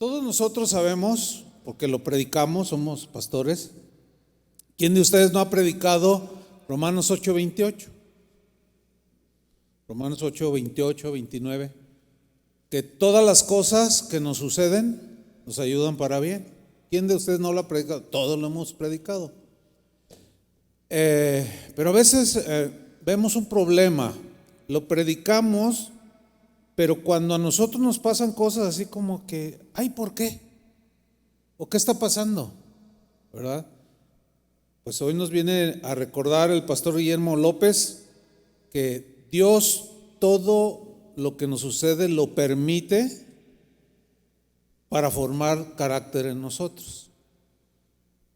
Todos nosotros sabemos, porque lo predicamos, somos pastores. ¿Quién de ustedes no ha predicado Romanos 8:28? Romanos 8:28, 29. Que todas las cosas que nos suceden nos ayudan para bien. ¿Quién de ustedes no lo ha predicado? Todos lo hemos predicado. Pero a veces vemos un problema. Lo predicamos, pero cuando a nosotros nos pasan cosas así como que, ay, ¿por qué? ¿O qué está pasando? ¿Verdad? Pues hoy nos viene a recordar el pastor Guillermo López que Dios todo lo que nos sucede lo permite para formar carácter en nosotros.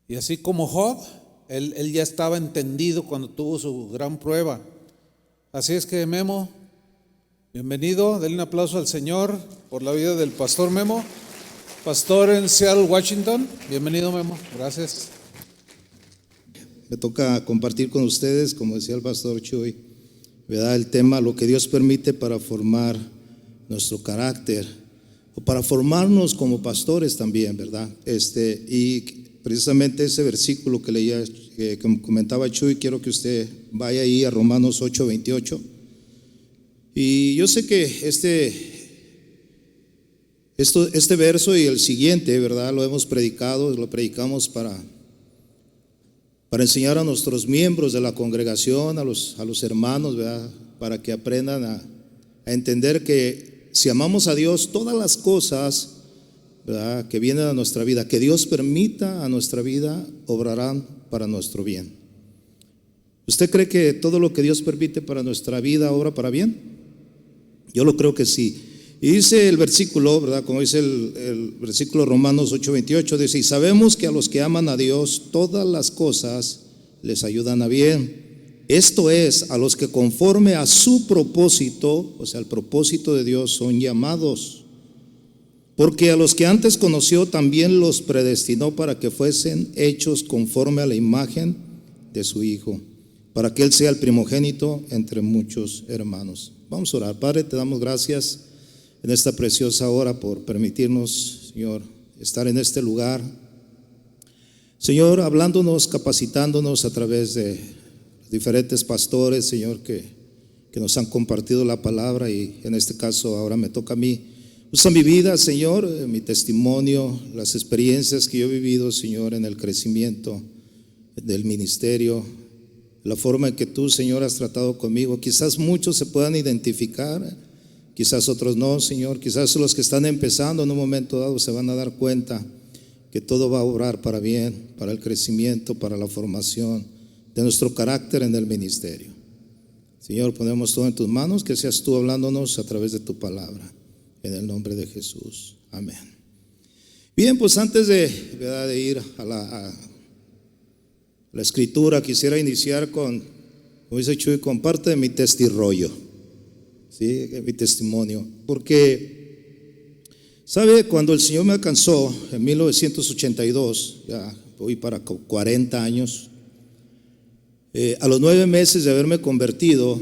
Y así como Job, él ya estaba entendido cuando tuvo su gran prueba. Así es que Memo, bienvenido, denle un aplauso al Señor por la vida del pastor Memo, pastor en Seattle, Washington. Bienvenido, Memo, gracias. Me toca compartir con ustedes, como decía el pastor Chuy, ¿verdad? El tema, lo que Dios permite para formar nuestro carácter, o para formarnos como pastores también, ¿verdad? Y precisamente ese versículo que leía, que comentaba Chuy, quiero que usted vaya ahí a Romanos 8:28. Y yo sé que este verso y el siguiente, ¿verdad? Lo hemos predicado, lo predicamos para enseñar a nuestros miembros de la congregación, a los hermanos, ¿verdad? Para que aprendan a entender que si amamos a Dios, todas las cosas, ¿verdad?, que vienen a nuestra vida, que Dios permita a nuestra vida, obrarán para nuestro bien. ¿Usted cree que todo lo que Dios permite para nuestra vida obra para bien? Yo lo creo que sí. Y dice el versículo, ¿verdad?, como dice el versículo Romanos 8:28, dice: y sabemos que a los que aman a Dios, todas las cosas les ayudan a bien. Esto es, a los que conforme a su propósito, o sea, el propósito de Dios, son llamados. Porque a los que antes conoció también los predestinó para que fuesen hechos conforme a la imagen de su Hijo, para que Él sea el primogénito entre muchos hermanos. Vamos a orar. Padre, te damos gracias en esta preciosa hora por permitirnos, Señor, estar en este lugar. Señor, hablándonos, capacitándonos a través de diferentes pastores, Señor, que nos han compartido la palabra, y en este caso ahora me toca a mí. Usa mi vida, Señor, mi testimonio, las experiencias que yo he vivido, Señor, en el crecimiento del ministerio, la forma en que tú, Señor, has tratado conmigo. Quizás muchos se puedan identificar, quizás otros no, Señor. Quizás los que están empezando en un momento dado se van a dar cuenta que todo va a obrar para bien, para el crecimiento, para la formación de nuestro carácter en el ministerio. Señor, ponemos todo en tus manos, que seas tú hablándonos a través de tu palabra. En el nombre de Jesús, amén. Bien, pues antes de ir a la escritura, quisiera iniciar con, como dice Chuy, con parte de mi testirollo, ¿sí? Mi testimonio. Porque, ¿sabe? Cuando el Señor me alcanzó en 1982, ya voy para 40 años, a los 9 meses de haberme convertido,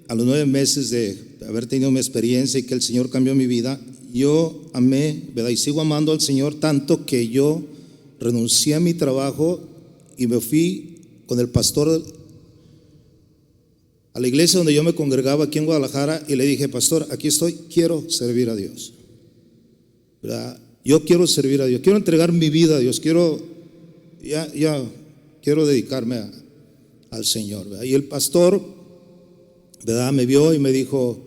a los 9 meses de haber tenido mi experiencia y que el Señor cambió mi vida, yo amé, ¿verdad? Y sigo amando al Señor tanto que yo renuncié a mi trabajo y me fui con el pastor a la iglesia donde yo me congregaba aquí en Guadalajara, y le dije: pastor, aquí estoy, quiero servir a Dios, ¿verdad? Yo quiero servir a Dios, quiero entregar mi vida a Dios, quiero dedicarme al Señor, ¿verdad? Y el pastor, ¿verdad?, me vio y me dijo: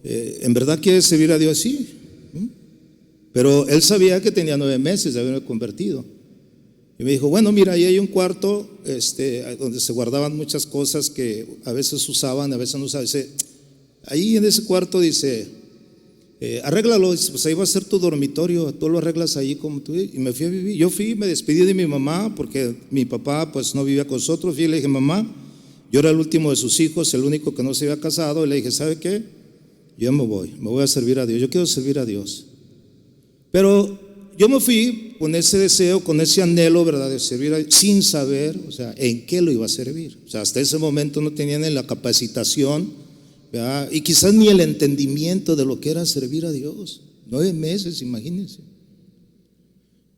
¿en verdad quieres servir a Dios? Sí. Pero él sabía que tenía 9 meses de haberme convertido. Y me dijo: bueno, mira, ahí hay un cuarto donde se guardaban muchas cosas que a veces usaban, a veces no usaban. Dice: ahí en ese cuarto, dice, arréglalo. Dice: pues ahí va a ser tu dormitorio, tú lo arreglas ahí como tú. Y me fui a vivir. Yo fui, me despedí de mi mamá, porque mi papá pues no vivía con nosotros. Fui y le dije: mamá, yo era el último de sus hijos, el único que no se había casado. Y le dije: ¿sabe qué? Yo me voy a servir a Dios, yo quiero servir a Dios. Pero yo me fui con ese deseo, con ese anhelo, ¿verdad?, de servir a Dios, sin saber, o sea, en qué lo iba a servir. O sea, hasta ese momento no tenía ni la capacitación, ¿verdad?, y quizás ni el entendimiento de lo que era servir a Dios. 9 meses, imagínense.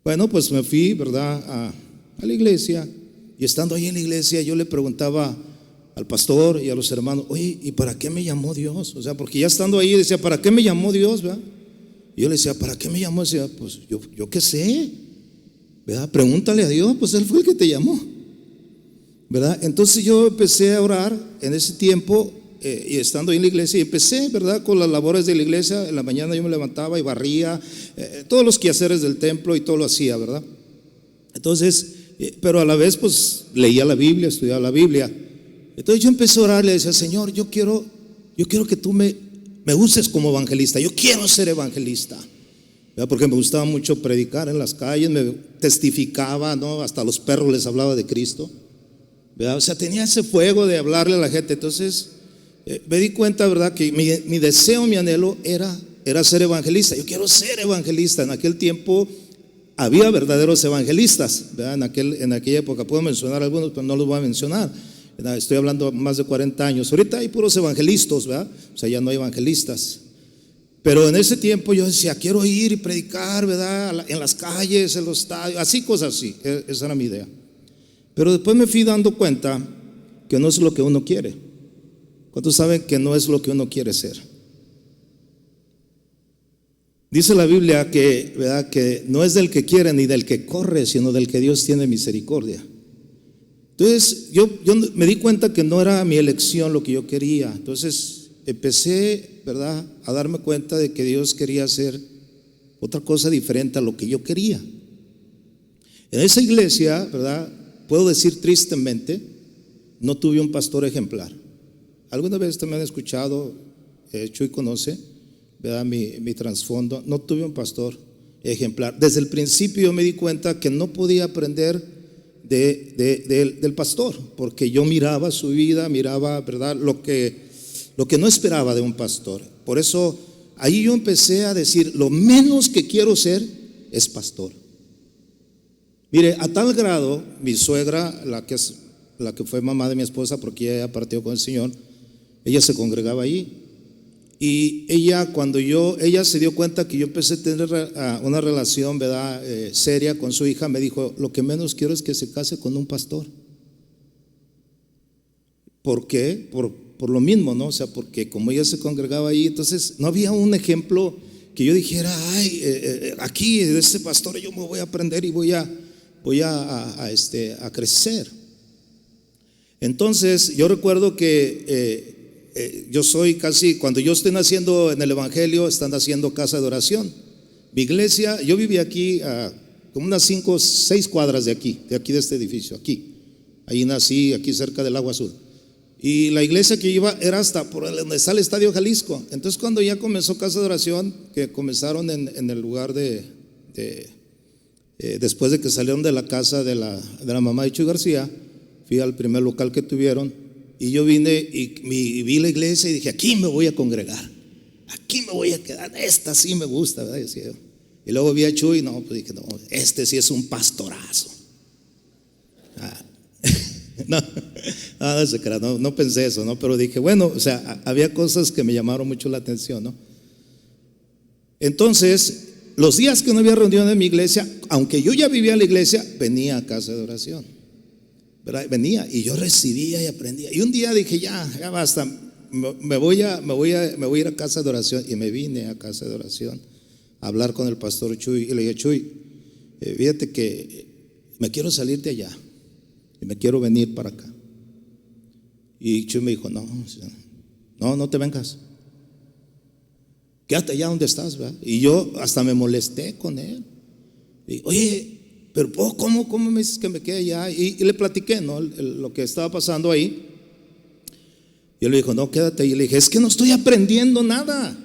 Bueno, pues me fui, ¿verdad?, a la iglesia. Y estando ahí en la iglesia, yo le preguntaba al pastor y a los hermanos: oye, ¿y para qué me llamó Dios? O sea, porque ya estando ahí decía: ¿para qué me llamó Dios, verdad? Y yo le decía: ¿para qué me llamó? Decía: pues yo qué sé, ¿verdad? Pregúntale a Dios, pues Él fue el que te llamó, ¿verdad? Entonces yo empecé a orar en ese tiempo, y estando ahí en la iglesia, y empecé, ¿verdad?, con las labores de la iglesia. En la mañana yo me levantaba y barría, todos los quehaceres del templo y todo lo hacía, ¿verdad? Entonces, pero a la vez pues leía la Biblia, estudiaba la Biblia. Entonces yo empecé a orar, le decía: Señor, yo quiero que tú me uses como evangelista. Yo quiero ser evangelista, ¿verdad? Porque me gustaba mucho predicar en las calles, me testificaba, ¿no? Hasta a los perros les hablaba de Cristo, ¿verdad? O sea, tenía ese fuego de hablarle a la gente. Entonces me di cuenta, ¿verdad?, que mi deseo, mi anhelo era ser evangelista. Yo quiero ser evangelista. En aquel tiempo había verdaderos evangelistas, ¿verdad? En aquella época. Puedo mencionar algunos, pero no los voy a mencionar, ¿verdad? Estoy hablando más de 40 años. Ahorita hay puros evangelistas, ¿verdad? O sea, ya no hay evangelistas. Pero en ese tiempo yo decía: quiero ir y predicar, ¿verdad?, en las calles, en los estadios, así, cosas así. Esa era mi idea. Pero después me fui dando cuenta que no es lo que uno quiere. ¿Cuántos saben que no es lo que uno quiere ser? Dice la Biblia que, ¿verdad?, que no es del que quiere ni del que corre, sino del que Dios tiene misericordia. Entonces yo me di cuenta que no era mi elección lo que yo quería. Entonces empecé, ¿verdad?, a darme cuenta de que Dios quería hacer otra cosa diferente a lo que yo quería. En esa iglesia, ¿verdad?, puedo decir tristemente, no tuve un pastor ejemplar. Alguna vez también han escuchado, Chuy conoce, ¿verdad?, mi trasfondo. No tuve un pastor ejemplar. Desde el principio yo me di cuenta que no podía aprender del pastor, porque yo miraba su vida, miraba, ¿verdad?, lo que no esperaba de un pastor. Por eso ahí yo empecé a decir: lo menos que quiero ser es pastor. Mire, a tal grado, mi suegra, la que fue mamá de mi esposa, porque ella partió con el Señor, ella se congregaba allí. Y ella, cuando ella se dio cuenta que yo empecé a tener una relación, ¿verdad?, seria con su hija, me dijo: lo que menos quiero es que se case con un pastor. ¿Por qué? Por lo mismo, ¿no? O sea, porque como ella se congregaba ahí, entonces no había un ejemplo que yo dijera: ay, aquí de este pastor yo me voy a aprender y voy a crecer. Entonces yo recuerdo que yo soy casi, cuando yo estoy naciendo en el evangelio, están haciendo casa de oración. Mi iglesia, yo vivía aquí como unas 5 o 6 cuadras de aquí de este edificio, aquí. Ahí nací, aquí cerca del Agua Azul. Y la iglesia que iba era hasta por donde está el Estadio Jalisco. Entonces cuando ya comenzó casa de oración, que comenzaron en el lugar después de que salieron de la casa de la mamá de Chuy García, fui al primer local que tuvieron. Y yo vine y vi la iglesia y dije: aquí me voy a congregar, aquí me voy a quedar, esta sí me gusta, ¿verdad? Decía yo. Y luego vi a Chuy, no, pues dije: no, este sí es un pastorazo. No pensé eso, ¿no? Pero dije: bueno, o sea, había cosas que me llamaron mucho la atención, ¿no? Entonces, los días que no había reunión en mi iglesia, aunque yo ya vivía en la iglesia, venía a casa de oración, ¿verdad? Venía y yo recibía y aprendía. Y un día dije: ya basta, me voy a ir a casa de oración. Y me vine a casa de oración a hablar con el pastor Chuy. Y le dije: Chuy, fíjate que me quiero salir de allá y me quiero venir para acá. Y Chuy me dijo: no te vengas, quédate allá donde estás, ¿verdad? Y yo hasta me molesté con él. Y, oye, pero ¿cómo me dices que me quede allá? Y le platiqué, ¿no?, lo que estaba pasando ahí. Y él le dijo: no, quédate ahí. Y le dije: es que no estoy aprendiendo nada.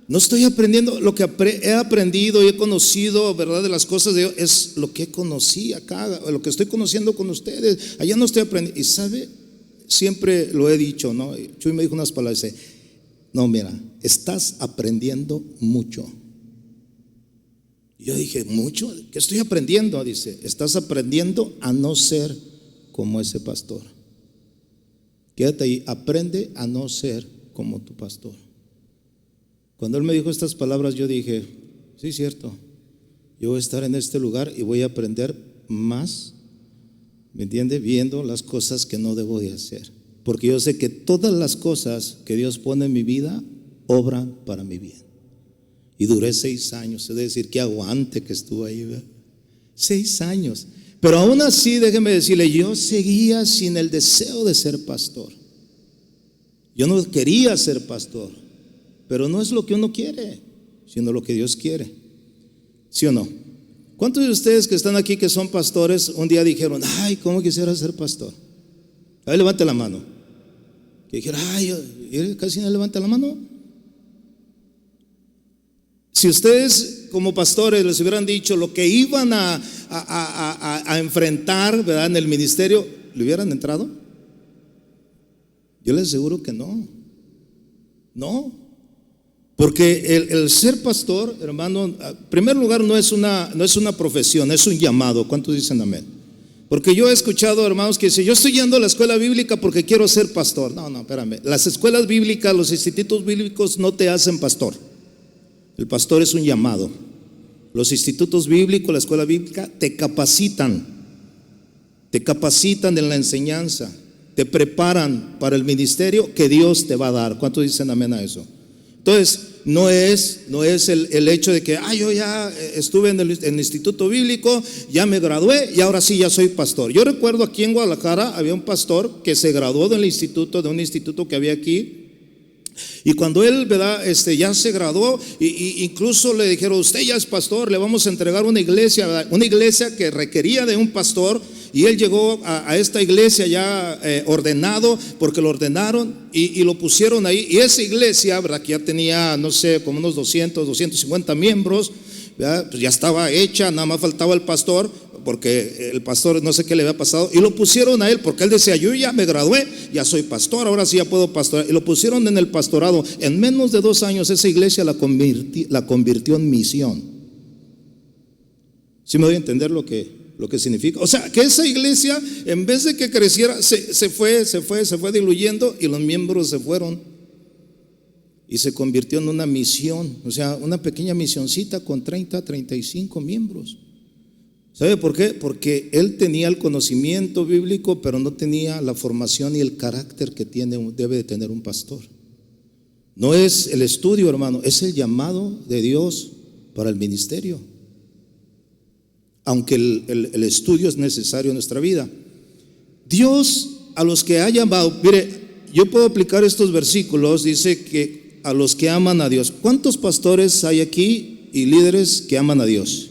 No estoy aprendiendo. Lo que he aprendido y he conocido, ¿verdad?, de las cosas de Dios, es lo que conocí acá, lo que estoy conociendo con ustedes. Allá no estoy aprendiendo. Y sabe, siempre lo he dicho, ¿no? Chuy me dijo unas palabras, dice: no, mira, estás aprendiendo mucho. Y yo dije: ¿mucho? ¿Qué estoy aprendiendo? Dice: estás aprendiendo a no ser como ese pastor. Quédate ahí, aprende a no ser como tu pastor. Cuando él me dijo estas palabras, yo dije: sí, cierto. yo voy a estar en este lugar y voy a aprender más, ¿me entiende? Viendo las cosas que no debo de hacer, porque yo sé que todas las cosas que Dios pone en mi vida obran para mi bien. Y duré 6 años, es decir, que aguante que estuve ahí, ¿verdad? 6 años. Pero aún así, déjeme decirle, yo seguía sin el deseo de ser pastor. Yo no quería ser pastor, pero no es lo que uno quiere, sino lo que Dios quiere. ¿Sí o no? ¿Cuántos de ustedes que están aquí que son pastores un día dijeron, ay, cómo quisiera ser pastor? A ver, levante la mano. Que dijeron, ay, casi no levanta la mano. Si ustedes como pastores les hubieran dicho lo que iban a enfrentar, ¿verdad?, en el ministerio, ¿le hubieran entrado? Yo les aseguro que no. No. Porque el ser pastor, hermano, en primer lugar no es una profesión, es un llamado. ¿Cuántos dicen amén? Porque yo he escuchado hermanos que dicen, yo estoy yendo a la escuela bíblica porque quiero ser pastor. No, espérame. Las escuelas bíblicas, los institutos bíblicos no te hacen pastor. El pastor es un llamado. Los institutos bíblicos, la escuela bíblica te capacitan en la enseñanza, te preparan para el ministerio que Dios te va a dar. ¿Cuántos dicen amén a eso? Entonces, no es el hecho de que yo ya estuve en el instituto bíblico, ya me gradué y ahora sí ya soy pastor. Yo recuerdo aquí en Guadalajara había un pastor que se graduó de un instituto que había aquí. Y cuando él, ¿verdad?, ya se graduó, incluso le dijeron, usted ya es pastor, le vamos a entregar una iglesia, ¿verdad?, una iglesia que requería de un pastor. Y él llegó a esta iglesia ya ordenado, porque lo ordenaron y lo pusieron ahí. Y esa iglesia, ¿verdad?, que ya tenía, no sé, como unos 250 miembros, ¿verdad?, pues ya estaba hecha, nada más faltaba el pastor, porque el pastor no sé qué le había pasado, y lo pusieron a él, porque él decía, yo ya me gradué, ya soy pastor, ahora sí ya puedo pastorear. Y lo pusieron en el pastorado. En menos de 2 años esa iglesia la convirtió en misión. ¿Sí me doy a entender lo que significa? O sea, que esa iglesia, en vez de que creciera, se fue diluyendo, y los miembros se fueron y se convirtió en una misión, o sea, una pequeña misioncita con 35 miembros. ¿Sabe por qué? Porque él tenía el conocimiento bíblico, pero no tenía la formación y el carácter que debe de tener un pastor. No es el estudio, hermano, es el llamado de Dios para el ministerio. Aunque el estudio es necesario en nuestra vida. Dios a los que ha llamado, mire, yo puedo aplicar estos versículos, dice que a los que aman a Dios. ¿Cuántos pastores hay aquí y líderes que aman a Dios?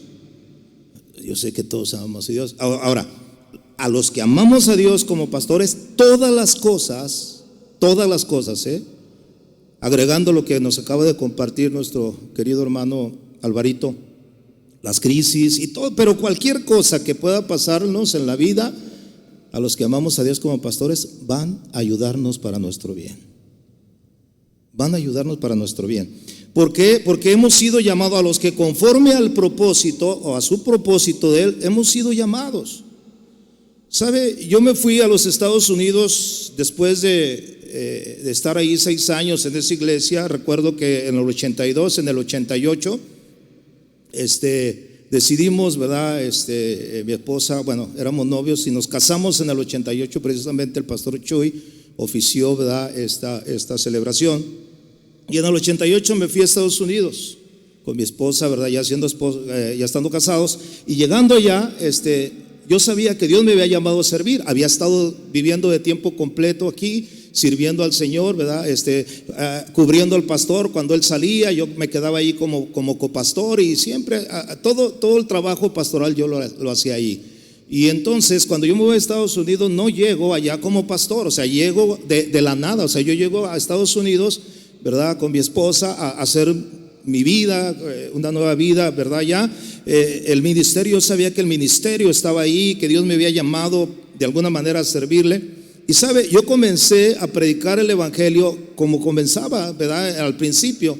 Yo sé que todos amamos a Dios. Ahora, a los que amamos a Dios como pastores, todas las cosas, agregando lo que nos acaba de compartir nuestro querido hermano Alvarito, las crisis y todo, pero cualquier cosa que pueda pasarnos en la vida, a los que amamos a Dios como pastores, van a ayudarnos para nuestro bien. Van a ayudarnos para nuestro bien. ¿Por qué? Porque hemos sido llamados, a los que conforme al propósito o a su propósito de Él, hemos sido llamados. ¿Sabe? Yo me fui a los Estados Unidos después de estar ahí 6 años en esa iglesia. Recuerdo que en el 82, en el 88, decidimos, ¿verdad? Mi esposa, bueno, éramos novios y nos casamos en el 88, precisamente el pastor Chuy ofició, ¿verdad?, esta celebración. Y en el 88 me fui a Estados Unidos con mi esposa, ¿verdad?, ya estando casados. Y llegando allá, yo sabía que Dios me había llamado a servir. Había estado viviendo de tiempo completo aquí, sirviendo al Señor, ¿verdad? Cubriendo al pastor cuando él salía. Yo me quedaba ahí como copastor, y siempre todo el trabajo pastoral yo lo hacía ahí. Y entonces cuando yo me voy a Estados Unidos, no llego allá como pastor, o sea, llego de la nada. O sea, yo llego a Estados Unidos, ¿verdad?, con mi esposa a hacer mi vida, una nueva vida, ¿verdad? Ya el ministerio, yo sabía que el ministerio estaba ahí, que Dios me había llamado de alguna manera a servirle. Y sabe, yo comencé a predicar el evangelio como comenzaba, ¿verdad?, al principio.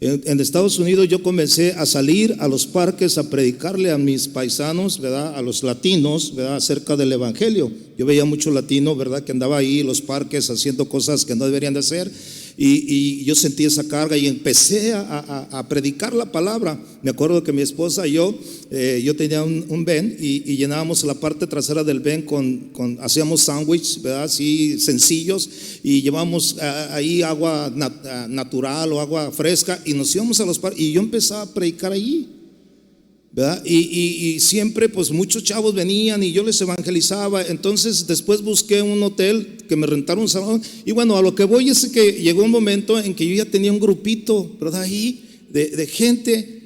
En Estados Unidos yo comencé a salir a los parques a predicarle a mis paisanos, ¿verdad?, a los latinos, ¿verdad?, acerca del evangelio. Yo veía mucho latino, ¿verdad?, que andaba ahí en los parques haciendo cosas que no deberían de hacer. y yo sentí esa carga y empecé a predicar la palabra. Me acuerdo que mi esposa y yo tenía un van y llenábamos la parte trasera del van hacíamos sándwiches, ¿verdad? Así sencillos, y llevábamos ahí agua natural o agua fresca y nos íbamos a los parques y yo empezaba a predicar allí, ¿verdad? Y siempre pues muchos chavos venían y yo les evangelizaba. Entonces después busqué un hotel que me rentaron un salón, y bueno, a lo que voy es que llegó un momento en que yo ya tenía un grupito, ¿verdad? Ahí de gente.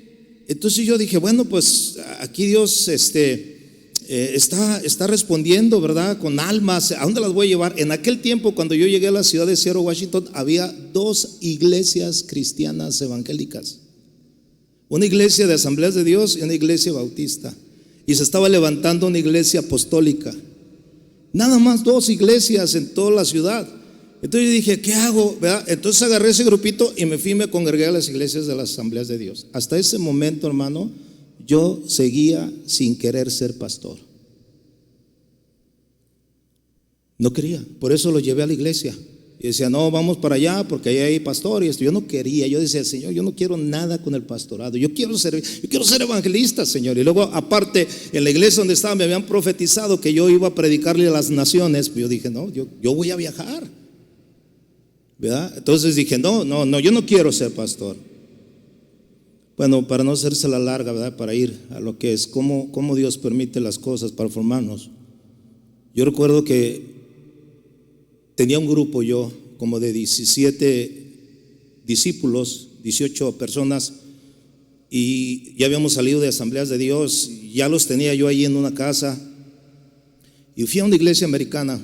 Entonces yo dije, bueno, pues aquí Dios está respondiendo, ¿verdad? Con almas, ¿a dónde las voy a llevar? En aquel tiempo, cuando yo llegué a la ciudad de Seattle, Washington, había 2 iglesias cristianas evangélicas. Una iglesia de Asambleas de Dios y una iglesia bautista. Y se estaba levantando una iglesia apostólica. Nada más 2 iglesias en toda la ciudad. Entonces yo dije, ¿qué hago? ¿Verdad? Entonces agarré ese grupito y me congregué a las iglesias de las Asambleas de Dios. Hasta ese momento, hermano, yo seguía sin querer ser pastor. No quería, por eso lo llevé a la iglesia. Y decía, no, vamos para allá porque ahí hay pastor y esto. Yo no quería, yo decía, Señor, yo no quiero nada con el pastorado, yo quiero ser evangelista, Señor. Y luego aparte, en la iglesia donde estaba me habían profetizado que yo iba a predicarle a las naciones. Yo dije, no, yo voy a viajar, ¿verdad? Entonces dije, no, yo no quiero ser pastor. Bueno, para no hacerse la larga, ¿verdad? Para ir a lo que es, cómo Dios permite las cosas para formarnos. Yo recuerdo que tenía un grupo yo, como de 17 discípulos, 18 personas, y ya habíamos salido de Asambleas de Dios, ya los tenía yo ahí en una casa, y fui a una iglesia americana.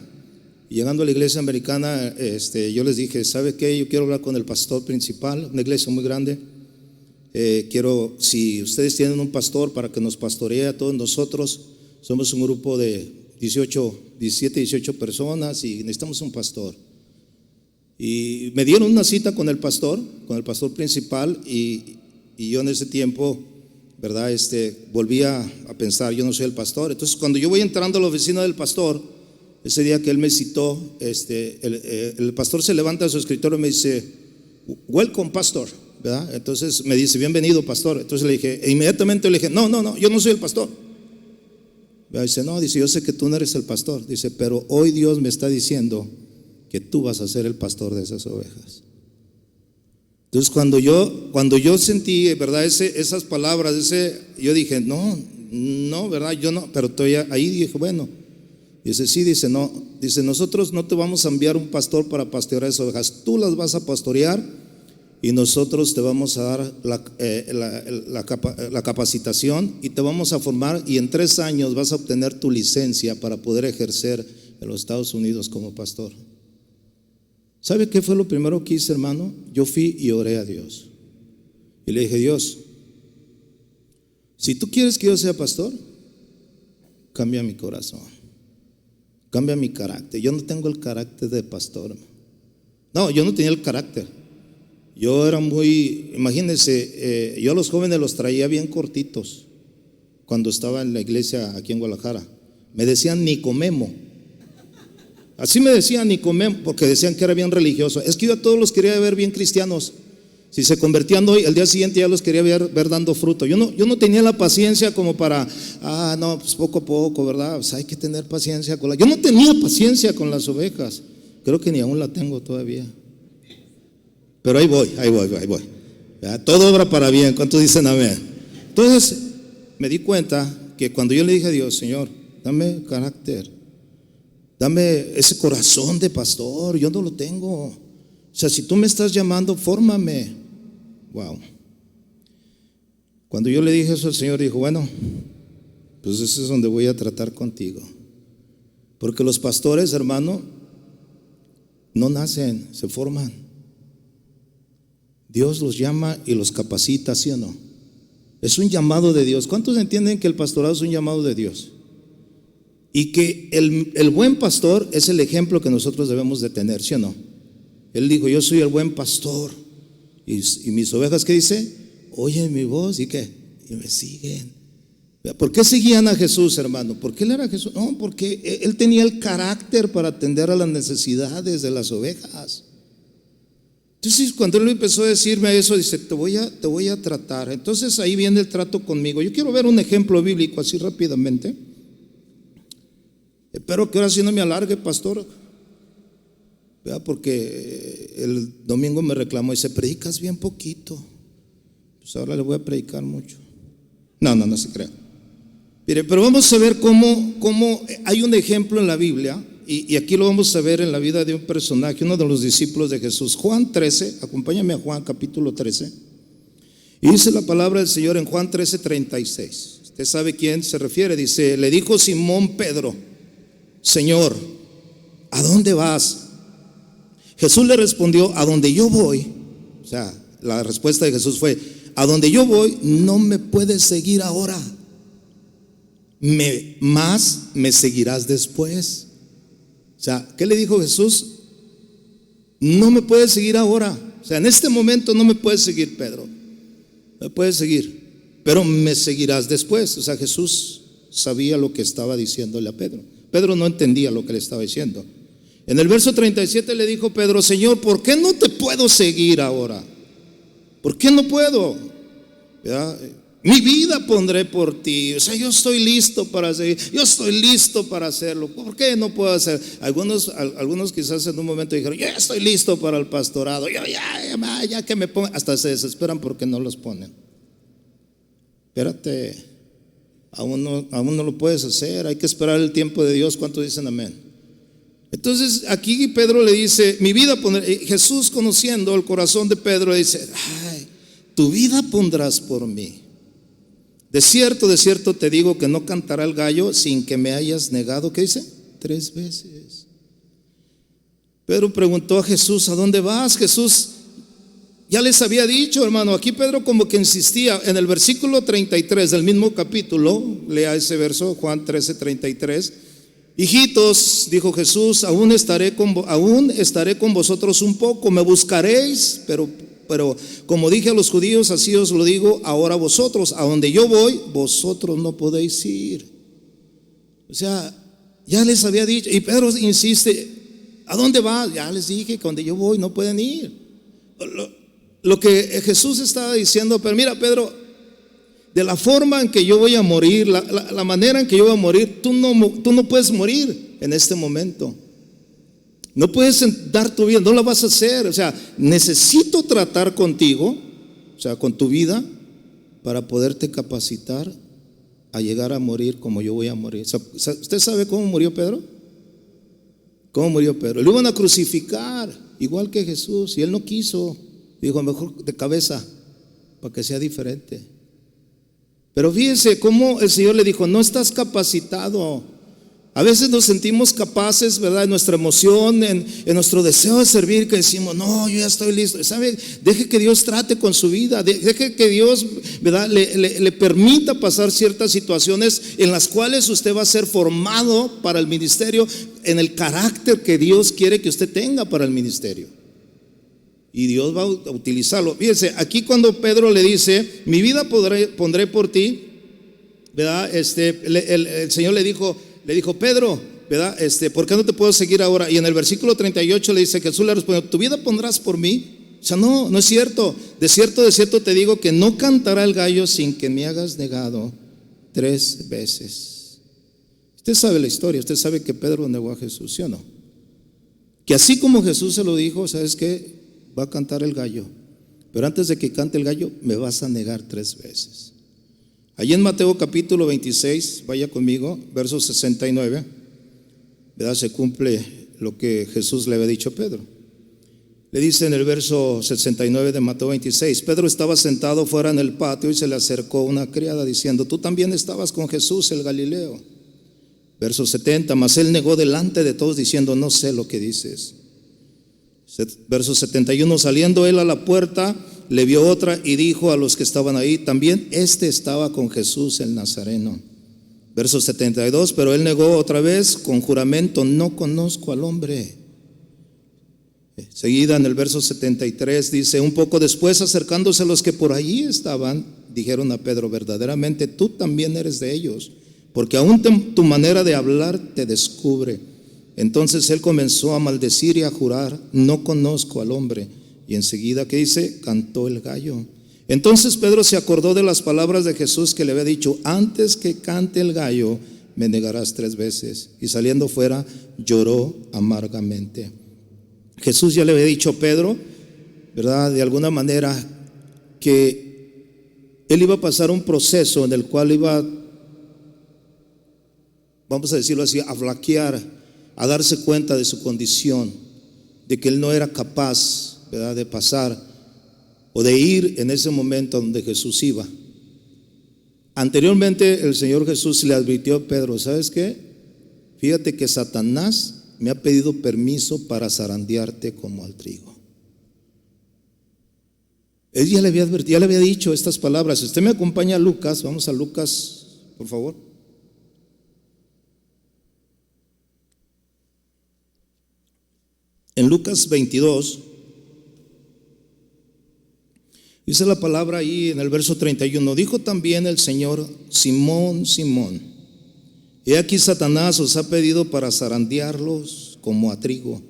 Y llegando a la iglesia americana, yo les dije, ¿sabe qué? Yo quiero hablar con el pastor principal, una iglesia muy grande. Si ustedes tienen un pastor para que nos pastoree a todos nosotros, somos un grupo de 17, 18 personas y necesitamos un pastor. Y me dieron una cita con el pastor principal, y yo en ese tiempo, ¿verdad? Volvía a pensar, yo no soy el pastor. Entonces cuando yo voy entrando a la oficina del pastor, ese día que él me citó, el pastor se levanta de su escritorio y me dice, welcome pastor, ¿verdad? Entonces me dice, bienvenido pastor. Entonces le dije, inmediatamente le dije, no, yo no soy el pastor. Dice, no, dice, yo sé que tú no eres el pastor. Dice, pero hoy Dios me está diciendo que tú vas a ser el pastor de esas ovejas. Entonces cuando yo sentí, ¿verdad? Esas palabras, yo dije, no, ¿verdad? Yo no, pero estoy ahí, dije, bueno. Dice, sí, dice, no, dice, nosotros no te vamos a enviar un pastor para pastorear esas ovejas, tú las vas a pastorear y nosotros te vamos a dar la capacitación y te vamos a formar, y en 3 años vas a obtener tu licencia para poder ejercer en los Estados Unidos como pastor. ¿Sabe qué fue lo primero que hice, hermano? Yo fui y oré a Dios y le dije, Dios, si tú quieres que yo sea pastor, cambia mi corazón, cambia mi carácter. Yo no tengo el carácter de pastor. No, yo no tenía el carácter. Yo era imagínense, yo a los jóvenes los traía bien cortitos cuando estaba en la iglesia aquí en Guadalajara. Me decían Nicomemo. Así me decían Nicomemo, porque decían que era bien religioso. Es que yo a todos los quería ver bien cristianos. Si se convertían hoy, el día siguiente ya los quería ver dando fruto. Yo no tenía la paciencia como para, pues poco a poco, ¿verdad? Pues hay que tener paciencia yo no tenía paciencia con las ovejas. Creo que ni aún la tengo todavía. Pero ahí voy. Todo obra para bien. ¿Cuántos dicen amén? Entonces me di cuenta que cuando yo le dije a Dios, Señor, dame carácter, dame ese corazón de pastor, yo no lo tengo. O sea, si tú me estás llamando, fórmame. Wow. Cuando yo le dije eso, el Señor dijo, bueno, pues eso es donde voy a tratar contigo. Porque los pastores, hermano, no nacen, se forman. Dios los llama y los capacita, ¿sí o no? Es un llamado de Dios. ¿Cuántos entienden que el pastorado es un llamado de Dios? Y que el buen pastor es el ejemplo que nosotros debemos de tener, ¿sí o no? Él dijo, yo soy el buen pastor. Y mis ovejas, ¿qué dice? Oyen mi voz y ¿qué? Y me siguen. ¿Por qué seguían a Jesús, hermano? ¿Por qué él era Jesús? No, porque él tenía el carácter para atender a las necesidades de las ovejas. Entonces cuando él empezó a decirme eso, dice, te voy a tratar. Entonces ahí viene el trato conmigo. Yo quiero ver un ejemplo bíblico así rápidamente. Espero que ahora sí no me alargue, pastor, ¿verdad? Porque el domingo me reclamó y dice, predicas bien poquito. Pues ahora le voy a predicar mucho. No se crea. Mire, pero vamos a ver cómo hay un ejemplo en la Biblia. Y aquí lo vamos a ver en la vida de un personaje, uno de los discípulos de Jesús. Juan 13, acompáñame a Juan capítulo 13. Y dice la palabra del Señor en Juan 13, 36. Usted sabe quién se refiere. Dice, le dijo Simón Pedro, Señor, ¿a dónde vas? Jesús le respondió, a donde yo voy. O sea, la respuesta de Jesús fue, a donde yo voy no me puedes seguir ahora, más me seguirás después. O sea, ¿qué le dijo Jesús? No me puedes seguir ahora. O sea, en este momento no me puedes seguir, Pedro. Me puedes seguir, pero me seguirás después. O sea, Jesús sabía lo que estaba diciéndole a Pedro. Pedro no entendía lo que le estaba diciendo. En el verso 37 le dijo Pedro, Señor, ¿por qué no te puedo seguir ahora? ¿Por qué no puedo? ¿Verdad? Mi vida pondré por ti. O sea, yo estoy listo para seguir. Yo estoy listo para hacerlo. ¿Por qué no puedo hacer? Algunos quizás en un momento dijeron, yo ya estoy listo para el pastorado. Yo ya que me pongan. Hasta se desesperan porque no los ponen. Espérate, aún no lo puedes hacer. Hay que esperar el tiempo de Dios. ¿Cuántos dicen amén? Entonces aquí Pedro le dice, mi vida pondré. Jesús, conociendo el corazón de Pedro, le dice, ay, tu vida pondrás por mí. De cierto te digo que no cantará el gallo sin que me hayas negado, ¿qué dice? 3 veces. Pedro preguntó a Jesús, ¿a dónde vas? Jesús ya les había dicho, hermano. Aquí Pedro como que insistía. En el versículo 33 del mismo capítulo, lea ese verso, Juan 13, 33. Hijitos, dijo Jesús, aún estaré con vosotros un poco, me buscaréis, pero como dije a los judíos, así os lo digo ahora a vosotros, a donde yo voy, vosotros no podéis ir. O sea, ya les había dicho, y Pedro insiste, ¿a dónde vas? Ya les dije que donde yo voy no pueden ir. Lo que Jesús estaba diciendo, pero mira, Pedro, de la forma en que yo voy a morir, la manera en que yo voy a morir, tú no puedes morir en este momento. No puedes dar tu vida, no la vas a hacer. O sea, necesito tratar contigo, o sea, con tu vida, para poderte capacitar a llegar a morir como yo voy a morir. ¿Usted sabe cómo murió Pedro? ¿Cómo murió Pedro? Lo iban a crucificar, igual que Jesús, y él no quiso. Dijo, mejor de cabeza, para que sea diferente. Pero fíjense cómo el Señor le dijo, no estás capacitado. A veces nos sentimos capaces, ¿verdad? En nuestra emoción, en nuestro deseo de servir, que decimos, no, yo ya estoy listo. ¿Sabe? Deje que Dios trate con su vida. Deje que Dios, ¿verdad? Le permita pasar ciertas situaciones en las cuales usted va a ser formado para el ministerio, en el carácter que Dios quiere que usted tenga para el ministerio. Y Dios va a utilizarlo. Fíjense, aquí cuando Pedro le dice, mi vida pondré por ti, ¿verdad? El Señor le dijo, Pedro, ¿verdad? ¿Por qué no te puedo seguir ahora? Y en el versículo 38 le dice, Jesús le respondió, ¿tu vida pondrás por mí? O sea, no es cierto. De cierto te digo que no cantará el gallo sin que me hagas negado 3 veces. Usted sabe la historia, usted sabe que Pedro negó a Jesús, ¿sí o no? Que así como Jesús se lo dijo, ¿sabes qué? Va a cantar el gallo, pero antes de que cante el gallo, me vas a negar 3 veces. Allí en Mateo capítulo 26, vaya conmigo, verso 69, ¿verdad? Se cumple lo que Jesús le había dicho a Pedro. Le dice en el verso 69 de Mateo 26, Pedro estaba sentado fuera en el patio y se le acercó una criada diciendo, tú también estabas con Jesús el Galileo. Verso 70, mas él negó delante de todos diciendo, no sé lo que dices. Verso 71, saliendo él a la puerta, le vio otra y dijo a los que estaban ahí, también estaba con Jesús el Nazareno. Verso 72, pero él negó otra vez con juramento, no conozco al hombre. Seguida en el verso 73 dice, un poco después acercándose a los que por allí estaban, dijeron a Pedro, verdaderamente tú también eres de ellos, porque aún tu manera de hablar te descubre. Entonces él comenzó a maldecir y a jurar, no conozco al hombre. Y enseguida, ¿qué dice? Cantó el gallo. Entonces Pedro se acordó de las palabras de Jesús que le había dicho: antes que cante el gallo, me negarás 3 veces. Y saliendo fuera, lloró amargamente. Jesús ya le había dicho a Pedro, ¿verdad?, de alguna manera, que él iba a pasar un proceso en el cual iba, vamos a decirlo así, a flaquear, a darse cuenta de su condición, de que él no era capaz, ¿verdad?, de pasar o de ir en ese momento donde Jesús iba. Anteriormente el Señor Jesús le advirtió a Pedro: ¿sabes qué? Fíjate que Satanás me ha pedido permiso para zarandearte como al trigo. Él ya le había advertido, ya le había dicho estas palabras. Si usted me acompaña a Lucas, vamos a Lucas, por favor. En Lucas 22, dice la palabra ahí en el verso 31: dijo también el Señor: Simón, Simón, he aquí Satanás os ha pedido para zarandearlos como a trigo,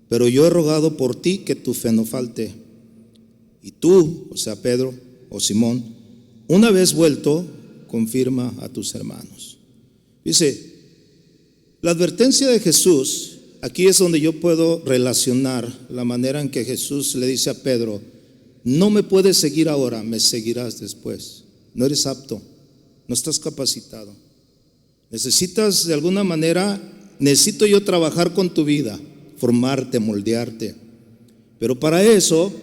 pero yo he rogado por ti que tu fe no falte. Y tú, o sea Pedro o Simón, una vez vuelto, confirma a tus hermanos. Dice, la advertencia de Jesús, aquí es donde yo puedo relacionar la manera en que Jesús le dice a Pedro: no me puedes seguir ahora, me seguirás después. No eres apto, no estás capacitado. Necesitas de alguna manera, necesito yo trabajar con tu vida, formarte, moldearte. Pero para eso,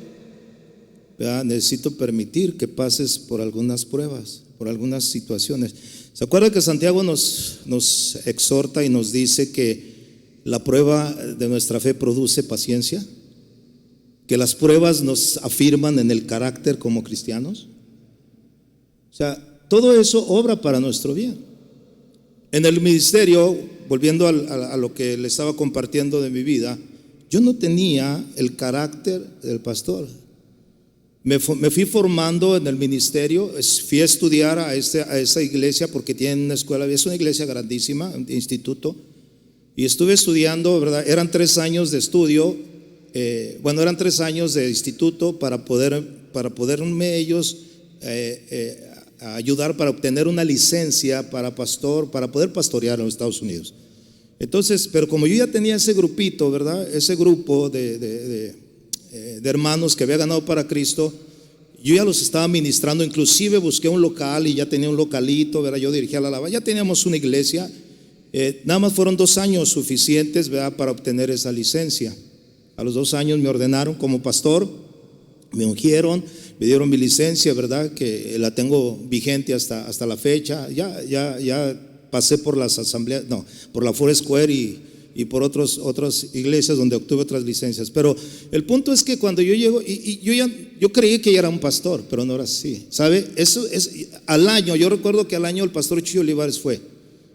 ¿verdad?, necesito permitir que pases por algunas pruebas, por algunas situaciones. ¿Se acuerda que Santiago nos exhorta y nos dice que la prueba de nuestra fe produce paciencia? Que las pruebas nos afirman en el carácter como cristianos. O sea, todo eso obra para nuestro bien. En el ministerio, volviendo a lo que le estaba compartiendo de mi vida, yo no tenía el carácter del pastor. Me fui formando en el ministerio, fui a estudiar a esa iglesia porque tienen una escuela, es una iglesia grandísima, un instituto, y estuve estudiando, ¿verdad? Eran 3 años de estudio, eran 3 años de instituto para poderme ellos ayudar para obtener una licencia para pastor, para poder pastorear en los Estados Unidos. Entonces, pero como yo ya tenía ese grupito, ¿verdad?, ese grupo de hermanos que había ganado para Cristo, yo ya los estaba ministrando. Inclusive busqué un local y ya tenía un localito, ¿verdad? Yo dirigía la alabanza, ya teníamos una iglesia. Nada más fueron 2 años suficientes, ¿verdad?, para obtener esa licencia. A los 2 años me ordenaron como pastor, me ungieron, me dieron mi licencia, ¿verdad?, que la tengo vigente hasta la fecha. Ya pasé por las asambleas, por la Foursquare y por otras iglesias donde obtuve otras licencias. Pero el punto es que cuando yo llego, yo creí que ya era un pastor, pero no era así, ¿sabe? Eso es al año. Yo recuerdo que al año el pastor Chuy Olivares fue.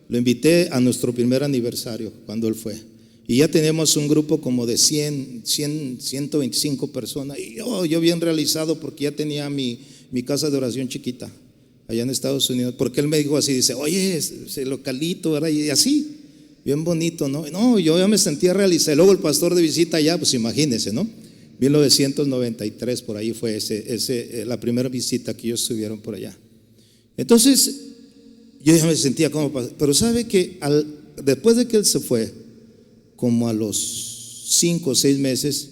Lo invité a nuestro primer aniversario cuando él fue. Y ya teníamos un grupo como de 125 personas. Y yo bien realizado porque ya tenía mi casa de oración chiquita allá en Estados Unidos. Porque él me dijo así, dice: oye, ese localito, ¿verdad? Y así, bien bonito, ¿no? No, yo ya me sentía realizado. Luego el pastor de visita allá, pues imagínense, ¿no? 1993 por ahí fue la primera visita que ellos estuvieron por allá. Entonces yo ya me sentía como pastor. Pero sabe que después de que él se fue, como a los 5 o 6 meses,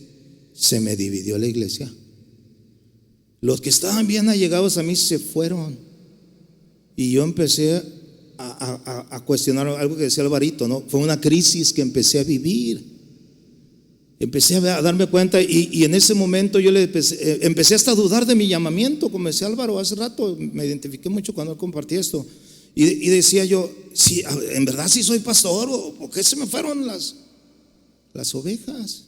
se me dividió la iglesia. Los que estaban bien allegados a mí se fueron. Y yo empecé a cuestionar algo que decía Alvarito, ¿no? Fue una crisis que empecé a vivir. Empecé a darme cuenta y en ese momento yo empecé hasta a dudar de mi llamamiento, como decía Álvaro hace rato. Me identifiqué mucho cuando él compartía esto. Y decía yo, sí, en verdad sí soy pastor, ¿o por qué se me fueron las ovejas?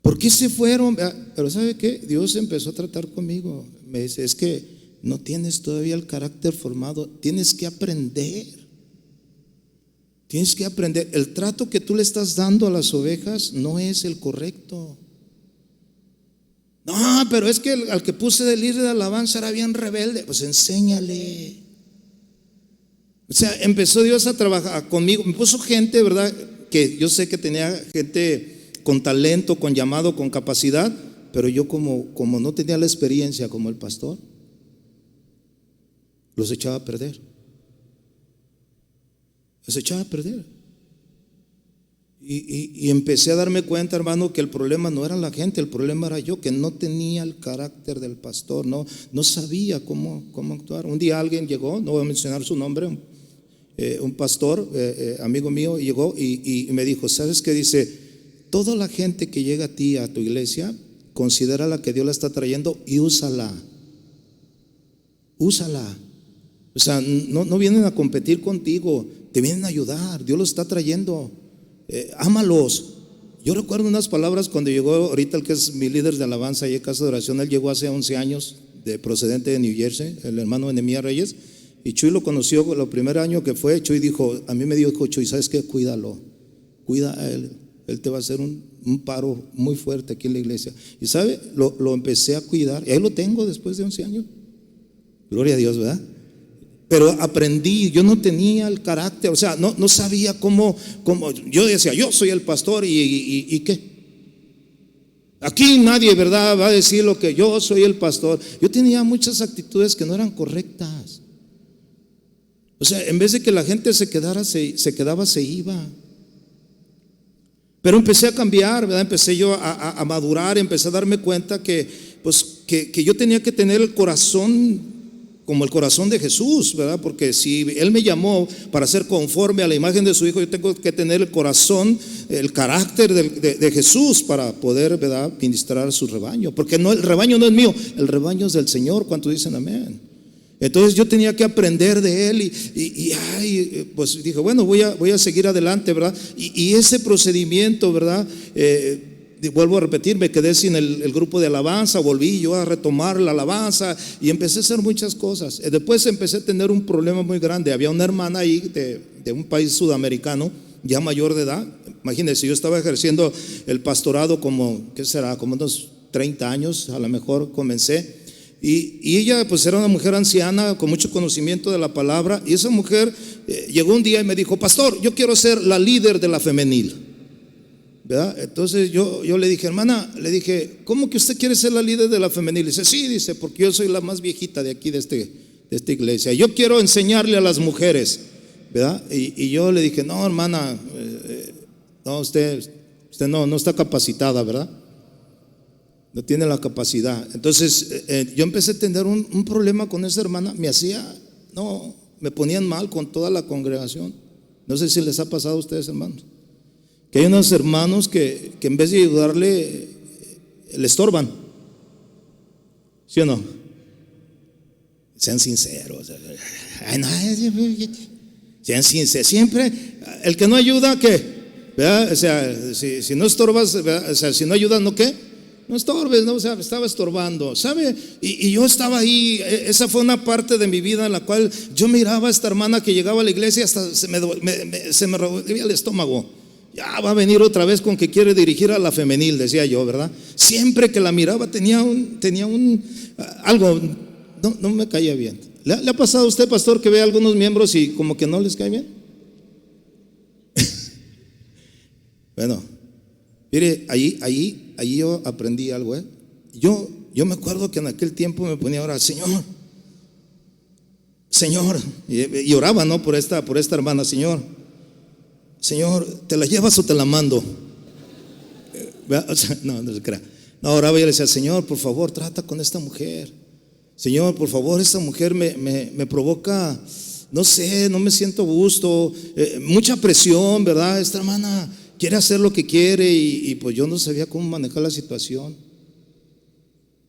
¿Por qué se fueron? Pero ¿sabe qué? Dios empezó a tratar conmigo. Me dice: es que no tienes todavía el carácter formado, tienes que aprender. Tienes que aprender. El trato que tú le estás dando a las ovejas no es el correcto. No, pero es que al que puse de líder de alabanza era bien rebelde. Pues enséñale. O sea, empezó Dios a trabajar conmigo. Me puso gente, ¿verdad?, que yo sé que tenía gente con talento, con llamado, con capacidad, pero yo como no tenía la experiencia como el pastor, los echaba a perder. Los echaba a perder. Y empecé a darme cuenta, hermano, que el problema no era la gente, el problema era yo, que no tenía el carácter del pastor, no sabía cómo actuar. Un día alguien llegó, no voy a mencionar su nombre, un pastor, amigo mío, llegó y me dijo, ¿sabes qué? Dice, toda la gente que llega a ti, a tu iglesia, considera la que Dios la está trayendo y úsala. Úsala. O sea, no vienen a competir contigo, te vienen a ayudar, Dios los está trayendo. Ámalos. Yo recuerdo unas palabras cuando llegó ahorita el que es mi líder de alabanza y en casa de oración. Él llegó hace 11 años, procedente de New Jersey, el hermano Enemías Reyes. Y Chuy lo conoció el primer año que fue. Chuy dijo, a mí me dijo Chuy, ¿sabes qué? Cuídalo, cuida a él. Él te va a hacer un paro muy fuerte aquí en la iglesia. Y sabe, lo empecé a cuidar. Y ahí lo tengo después de 11 años. Gloria a Dios, ¿verdad? Pero aprendí, yo no tenía el carácter, o sea, no sabía cómo. Yo decía, yo soy el pastor y ¿qué? Aquí nadie, ¿verdad?, va a decir lo que yo soy el pastor. Yo tenía muchas actitudes que no eran correctas. O sea, en vez de que la gente se quedaba, se iba. Pero empecé a cambiar, ¿verdad? Empecé yo a madurar, empecé a darme cuenta que yo tenía que tener el corazón como el corazón de Jesús, ¿verdad? Porque si Él me llamó para ser conforme a la imagen de su Hijo, yo tengo que tener el corazón, el carácter de Jesús para poder, ¿verdad?, ministrar su rebaño. Porque el rebaño no es mío, el rebaño es del Señor. ¿Cuántos dicen amén? Entonces yo tenía que aprender de Él pues dije, bueno, voy a seguir adelante, ¿verdad? Y ese procedimiento, ¿verdad?, vuelvo a repetir, me quedé sin el grupo de alabanza, volví yo a retomar la alabanza y empecé a hacer muchas cosas. Después empecé a tener un problema muy grande. Había una hermana ahí de un país sudamericano, ya mayor de edad. Imagínense, yo estaba ejerciendo el pastorado como, ¿qué será?, como unos 30 años, a lo mejor comencé. Y ella pues era una mujer anciana con mucho conocimiento de la palabra. Y esa mujer llegó un día y me dijo, pastor, yo quiero ser la líder de la femenil, ¿verdad? Entonces yo le dije, hermana, le dije, ¿cómo que usted quiere ser la líder de la femenil? Dice, sí, dice, porque yo soy la más viejita de aquí de esta iglesia. Yo quiero enseñarle a las mujeres, ¿verdad? Y yo le dije, no, hermana, no, usted no está capacitada, ¿verdad? No tiene la capacidad. Entonces yo empecé a tener un problema con esa hermana. Me ponían mal con toda la congregación. No sé si les ha pasado a ustedes, hermanos, que hay unos hermanos que en vez de ayudarle, le estorban. ¿Sí o no? Sean sinceros. Sean sinceros. Siempre, el que no ayuda, ¿qué? ¿Verdad? O sea, si no estorbas, ¿verdad? O sea, si no ayudas, ¿no qué? No estorbes, ¿no? O sea, estaba estorbando, ¿sabe? Y yo estaba ahí. Esa fue una parte de mi vida en la cual yo miraba a esta hermana que llegaba a la iglesia y hasta se me revolvía el estómago. Ya va a venir otra vez con que quiere dirigir a la femenil, decía yo, ¿verdad? Siempre que la miraba tenía algo, no me caía bien. ¿Le ha pasado a usted, pastor, que ve a algunos miembros y como que no les cae bien? Bueno, mire, ahí yo aprendí algo, ¿eh? Yo me acuerdo que en aquel tiempo me ponía a orar, Señor, y oraba, ¿no?, por esta hermana. Señor, ¿te la llevas o te la mando? O sea, no se crea. No, oraba y le decía, Señor, por favor, trata con esta mujer. Señor, por favor, esta mujer me provoca, no sé, no me siento a gusto, mucha presión, ¿verdad? Esta hermana quiere hacer lo que quiere y pues yo no sabía cómo manejar la situación.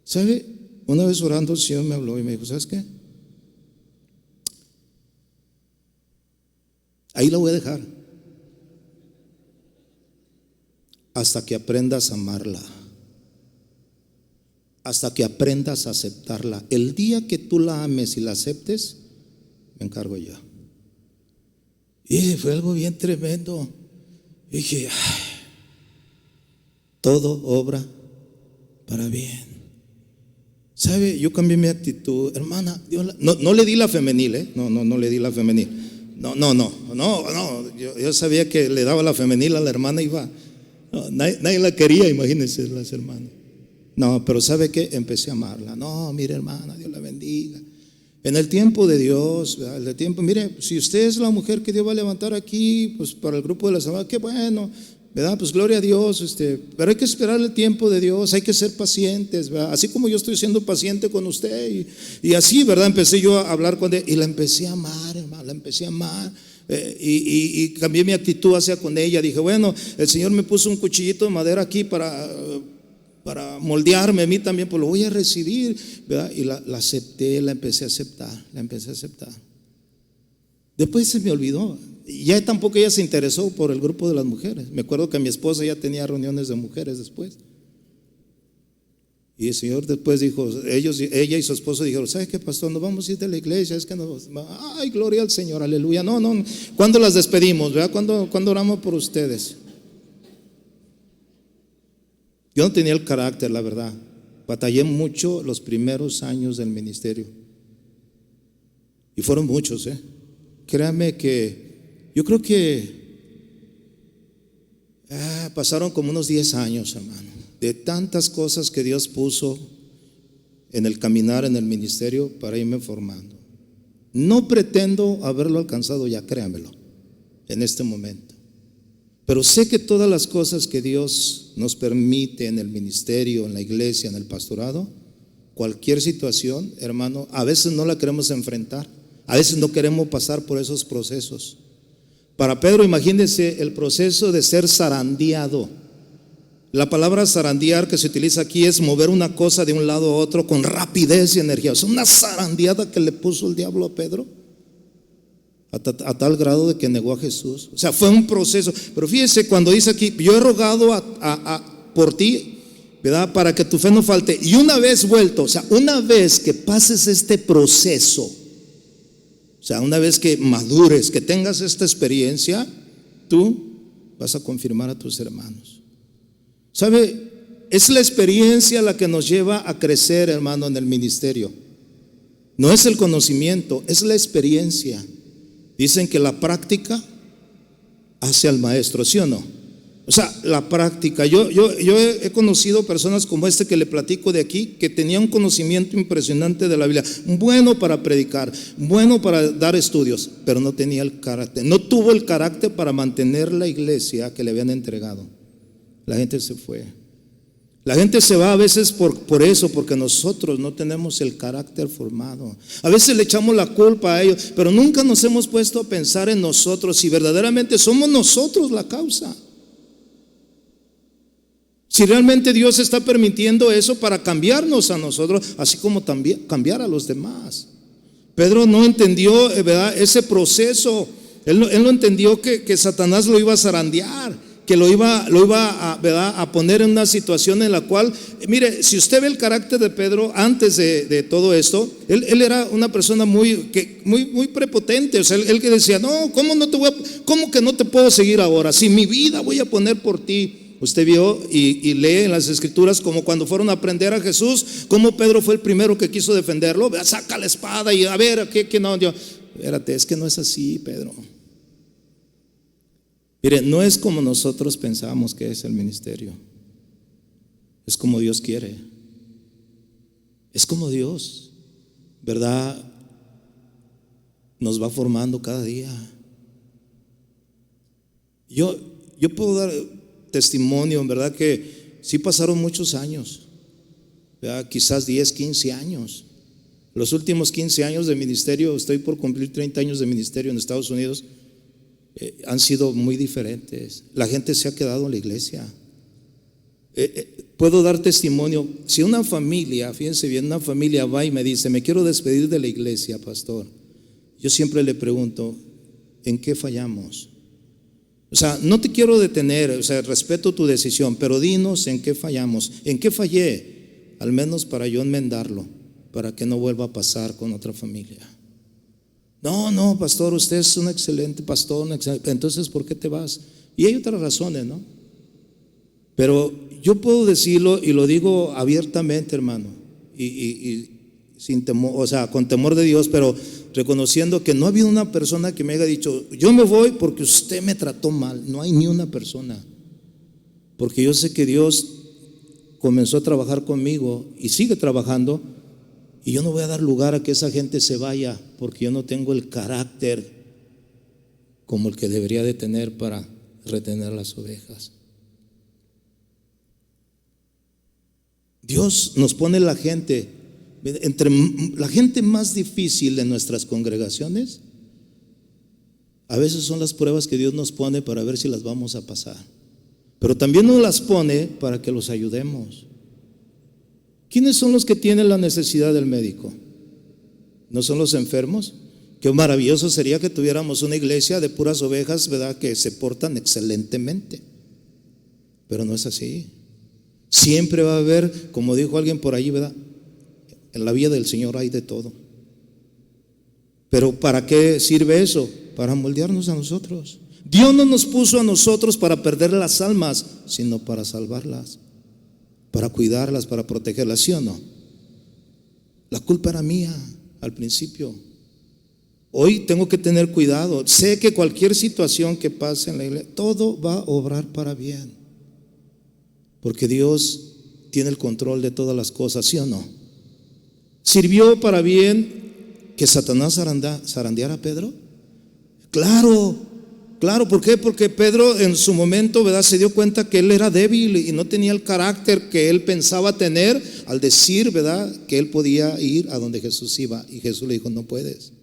¿Sabe? Una vez orando el Señor me habló y me dijo, ¿sabes qué? Ahí la voy a dejar hasta que aprendas a amarla, hasta que aprendas a aceptarla. El día que tú la ames y la aceptes, me encargo yo. Y fue algo bien tremendo. Y dije, todo obra para bien. ¿Sabe? Yo cambié mi actitud, hermana. No le di la femenil, no le di la femenil. No. Yo sabía que le daba la femenil a la hermana, iba No, nadie la quería, imagínense las hermanas. No, pero ¿sabe qué? Empecé a amarla. No, mire hermana, Dios la bendiga. En el tiempo de Dios, ¿verdad? En el tiempo, mire, si usted es la mujer que Dios va a levantar aquí, pues para el grupo de la semana, qué bueno, ¿verdad? Pues gloria a Dios, pero hay que esperar el tiempo de Dios, hay que ser pacientes, ¿verdad? Así como yo estoy siendo paciente con usted, y así, ¿verdad? Empecé yo a hablar con ella y la empecé a amar, hermano, la empecé a amar. Y cambié mi actitud hacia con ella. Dije, bueno, el Señor me puso un cuchillito de madera aquí para moldearme a mí también, pues lo voy a recibir, ¿verdad? Y la acepté, la empecé a aceptar. Después se me olvidó. Ya tampoco ella se interesó por el grupo de las mujeres. Me acuerdo que mi esposa ya tenía reuniones de mujeres después. Y el Señor después dijo, ella y su esposo dijeron, ¿sabes qué, pastor? Nos vamos a ir de la iglesia, es que ay, gloria al Señor, aleluya. No, ¿cuándo las despedimos, verdad? ¿Cuándo oramos por ustedes? Yo no tenía el carácter, la verdad. Batallé mucho los primeros años del ministerio. Y fueron muchos, Créame que yo creo que pasaron como unos 10 años, hermano, de tantas cosas que Dios puso en el caminar, en el ministerio, para irme formando. No pretendo haberlo alcanzado ya, créamelo, en este momento. Pero sé que todas las cosas que Dios nos permite en el ministerio, en la iglesia, en el pastorado, cualquier situación, hermano, a veces no la queremos enfrentar, a veces no queremos pasar por esos procesos. Para Pedro, imagínense el proceso de ser zarandeado. La palabra zarandear que se utiliza aquí es mover una cosa de un lado a otro con rapidez y energía. O sea, una zarandeada que le puso el diablo a Pedro a tal grado de que negó a Jesús. O sea, fue un proceso. Pero fíjese cuando dice aquí, yo he rogado por ti, ¿verdad? Para que tu fe no falte. Y una vez vuelto, o sea, una vez que pases este proceso, o sea, una vez que madures, que tengas esta experiencia, tú vas a confirmar a tus hermanos. ¿Sabe? Es la experiencia la que nos lleva a crecer, hermano, en el ministerio. No es el conocimiento, es la experiencia. Dicen que la práctica hace al maestro, ¿sí o no? O sea, la práctica. Yo he conocido personas como que le platico de aquí, que tenían un conocimiento impresionante de la Biblia, bueno para predicar, bueno para dar estudios, pero no tenía el carácter, no tuvo el carácter para mantener la iglesia que le habían entregado. La gente se fue. La gente se va a veces por eso, porque nosotros no tenemos el carácter formado. A veces le echamos la culpa a ellos, pero nunca nos hemos puesto a pensar en nosotros si verdaderamente somos nosotros la causa. Si realmente Dios está permitiendo eso para cambiarnos a nosotros, así como también cambiar a los demás. Pedro no entendió, ¿verdad?, ese proceso. Él no entendió que Satanás lo iba a zarandear, que lo iba a, ¿verdad?, a poner en una situación en la cual, mire, si usted ve el carácter de Pedro antes de todo esto, él era una persona muy prepotente. O sea, él que decía, no, ¿cómo que no te puedo seguir ahora? Si mi vida voy a poner por ti. Usted vio y lee en las escrituras como cuando fueron a prender a Jesús, como Pedro fue el primero que quiso defenderlo. Saca la espada y a ver, ¿qué no? Espérate, es que no es así, Pedro. Mire, no es como nosotros pensamos que es el ministerio. Es como Dios quiere. Es como Dios, ¿verdad?, nos va formando cada día. Yo puedo dar testimonio, en verdad, que sí pasaron muchos años, ¿verdad? Quizás 10, 15 años. Los últimos 15 años de ministerio, estoy por cumplir 30 años de ministerio en Estados Unidos, han sido muy diferentes. La gente se ha quedado en la iglesia. Puedo dar testimonio. Si una familia, fíjense bien, una familia va y me dice, me quiero despedir de la iglesia, pastor, yo siempre le pregunto, ¿en qué fallamos? O sea, no te quiero detener, o sea, respeto tu decisión, pero dinos en qué fallamos, en qué fallé, al menos para yo enmendarlo, para que no vuelva a pasar con otra familia. No, pastor, usted es un excelente pastor, entonces ¿por qué te vas? Y hay otras razones, ¿no? Pero yo puedo decirlo y lo digo abiertamente, hermano, y sin temor, o sea, con temor de Dios, pero reconociendo que no ha habido una persona que me haya dicho, yo me voy porque usted me trató mal. No hay ni una persona. porque yo sé que Dios comenzó a trabajar conmigo y sigue trabajando, y yo no voy a dar lugar a que esa gente se vaya, porque yo no tengo el carácter como el que debería de tener para retener las ovejas. Dios nos pone la gente, entre la gente más difícil de nuestras congregaciones, a veces son las pruebas que Dios nos pone para ver si las vamos a pasar. Pero también nos las pone para que los ayudemos. ¿Quiénes son los que tienen la necesidad del médico? ¿No son los enfermos? Qué maravilloso sería que tuviéramos una iglesia de puras ovejas, ¿verdad?, que se portan excelentemente. Pero no es así. Siempre va a haber, como dijo alguien por ahí, ¿verdad?, en la vida del Señor hay de todo. Pero ¿para qué sirve eso? Para moldearnos a nosotros. Dios no nos puso a nosotros para perder las almas, sino para salvarlas, para cuidarlas, para protegerlas, ¿sí o no? La culpa era mía al principio. Hoy tengo que tener cuidado. Sé que cualquier situación que pase en la iglesia, todo va a obrar para bien, porque Dios tiene el control de todas las cosas, ¿sí o no? ¿Sirvió para bien que Satanás zarandeara a Pedro? Claro, ¿por qué? Porque Pedro en su momento, ¿verdad?, se dio cuenta que él era débil y no tenía el carácter que él pensaba tener al decir, ¿verdad?, que él podía ir a donde Jesús iba, y Jesús le dijo: no puedes.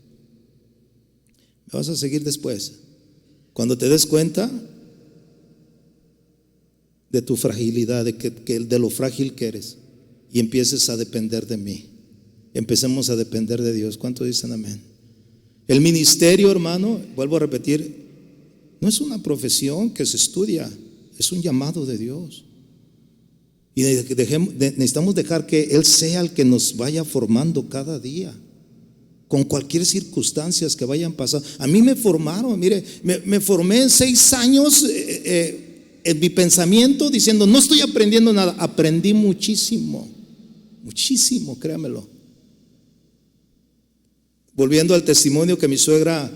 Me vas a seguir después, cuando te des cuenta de tu fragilidad, de lo frágil que eres, y empieces a depender de mí. Empecemos a depender de Dios. ¿Cuántos dicen amén? El ministerio, hermano, vuelvo a repetir, no es una profesión que se estudia, es un llamado de Dios. Y necesitamos dejar que Él sea el que nos vaya formando cada día, con cualquier circunstancias que vayan pasando. A mí me formaron, mire, me formé en 6 años en mi pensamiento, diciendo: no estoy aprendiendo nada. Aprendí muchísimo, créamelo. Volviendo al testimonio que mi suegra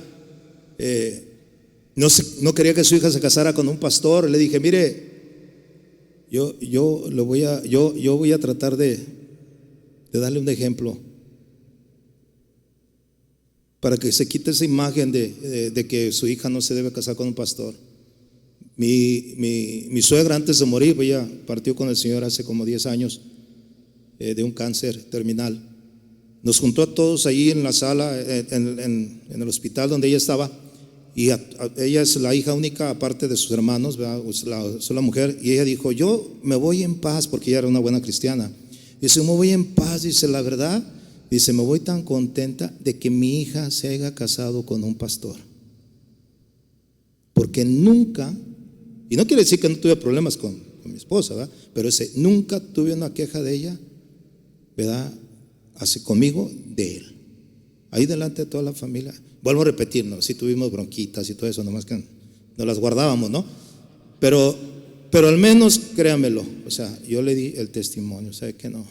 no quería que su hija se casara con un pastor, le dije: mire, yo voy a tratar de darle un ejemplo para que se quite esa imagen de que su hija no se debe casar con un pastor. Mi suegra, antes de morir, ella partió con el Señor hace como 10 años de un cáncer terminal. Nos juntó a todos ahí en la sala, en el hospital donde ella estaba, y ella es la hija única aparte de sus hermanos, ¿verdad? Sola mujer, y ella dijo: yo me voy en paz, porque ella era una buena cristiana. Dice: me voy en paz, dice, la verdad, dice, me voy tan contenta de que mi hija se haya casado con un pastor, porque nunca, y no quiere decir que no tuve problemas con mi esposa, ¿verdad?, pero nunca tuve una queja de ella, ¿verdad?, hace conmigo, de él, ahí delante de toda la familia. Vuelvo a repetir, no, sí tuvimos bronquitas y todo eso, nomás que no las guardábamos, ¿no? Pero al menos créamelo, o sea, yo le di el testimonio, ¿sabe que no?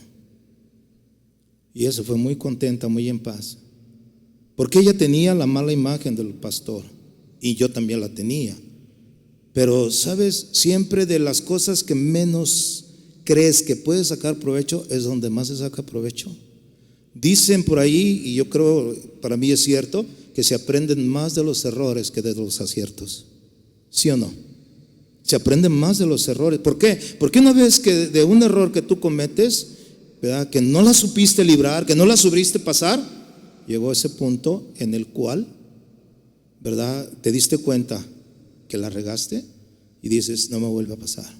Y eso fue muy contenta, muy en paz, porque ella tenía la mala imagen del pastor y yo también la tenía. Pero sabes, siempre de las cosas que menos crees que puedes sacar provecho es donde más se saca provecho. Dicen por ahí, y yo creo, para mí es cierto, que se aprenden más de los errores que de los aciertos. ¿Sí o no? Se aprenden más de los errores. ¿Por qué? Porque una vez que de un error que tú cometes, ¿verdad?, que no la supiste librar, que no la supiste pasar, llegó ese punto en el cual, ¿verdad?, te diste cuenta que la regaste y dices: no me vuelve a pasar.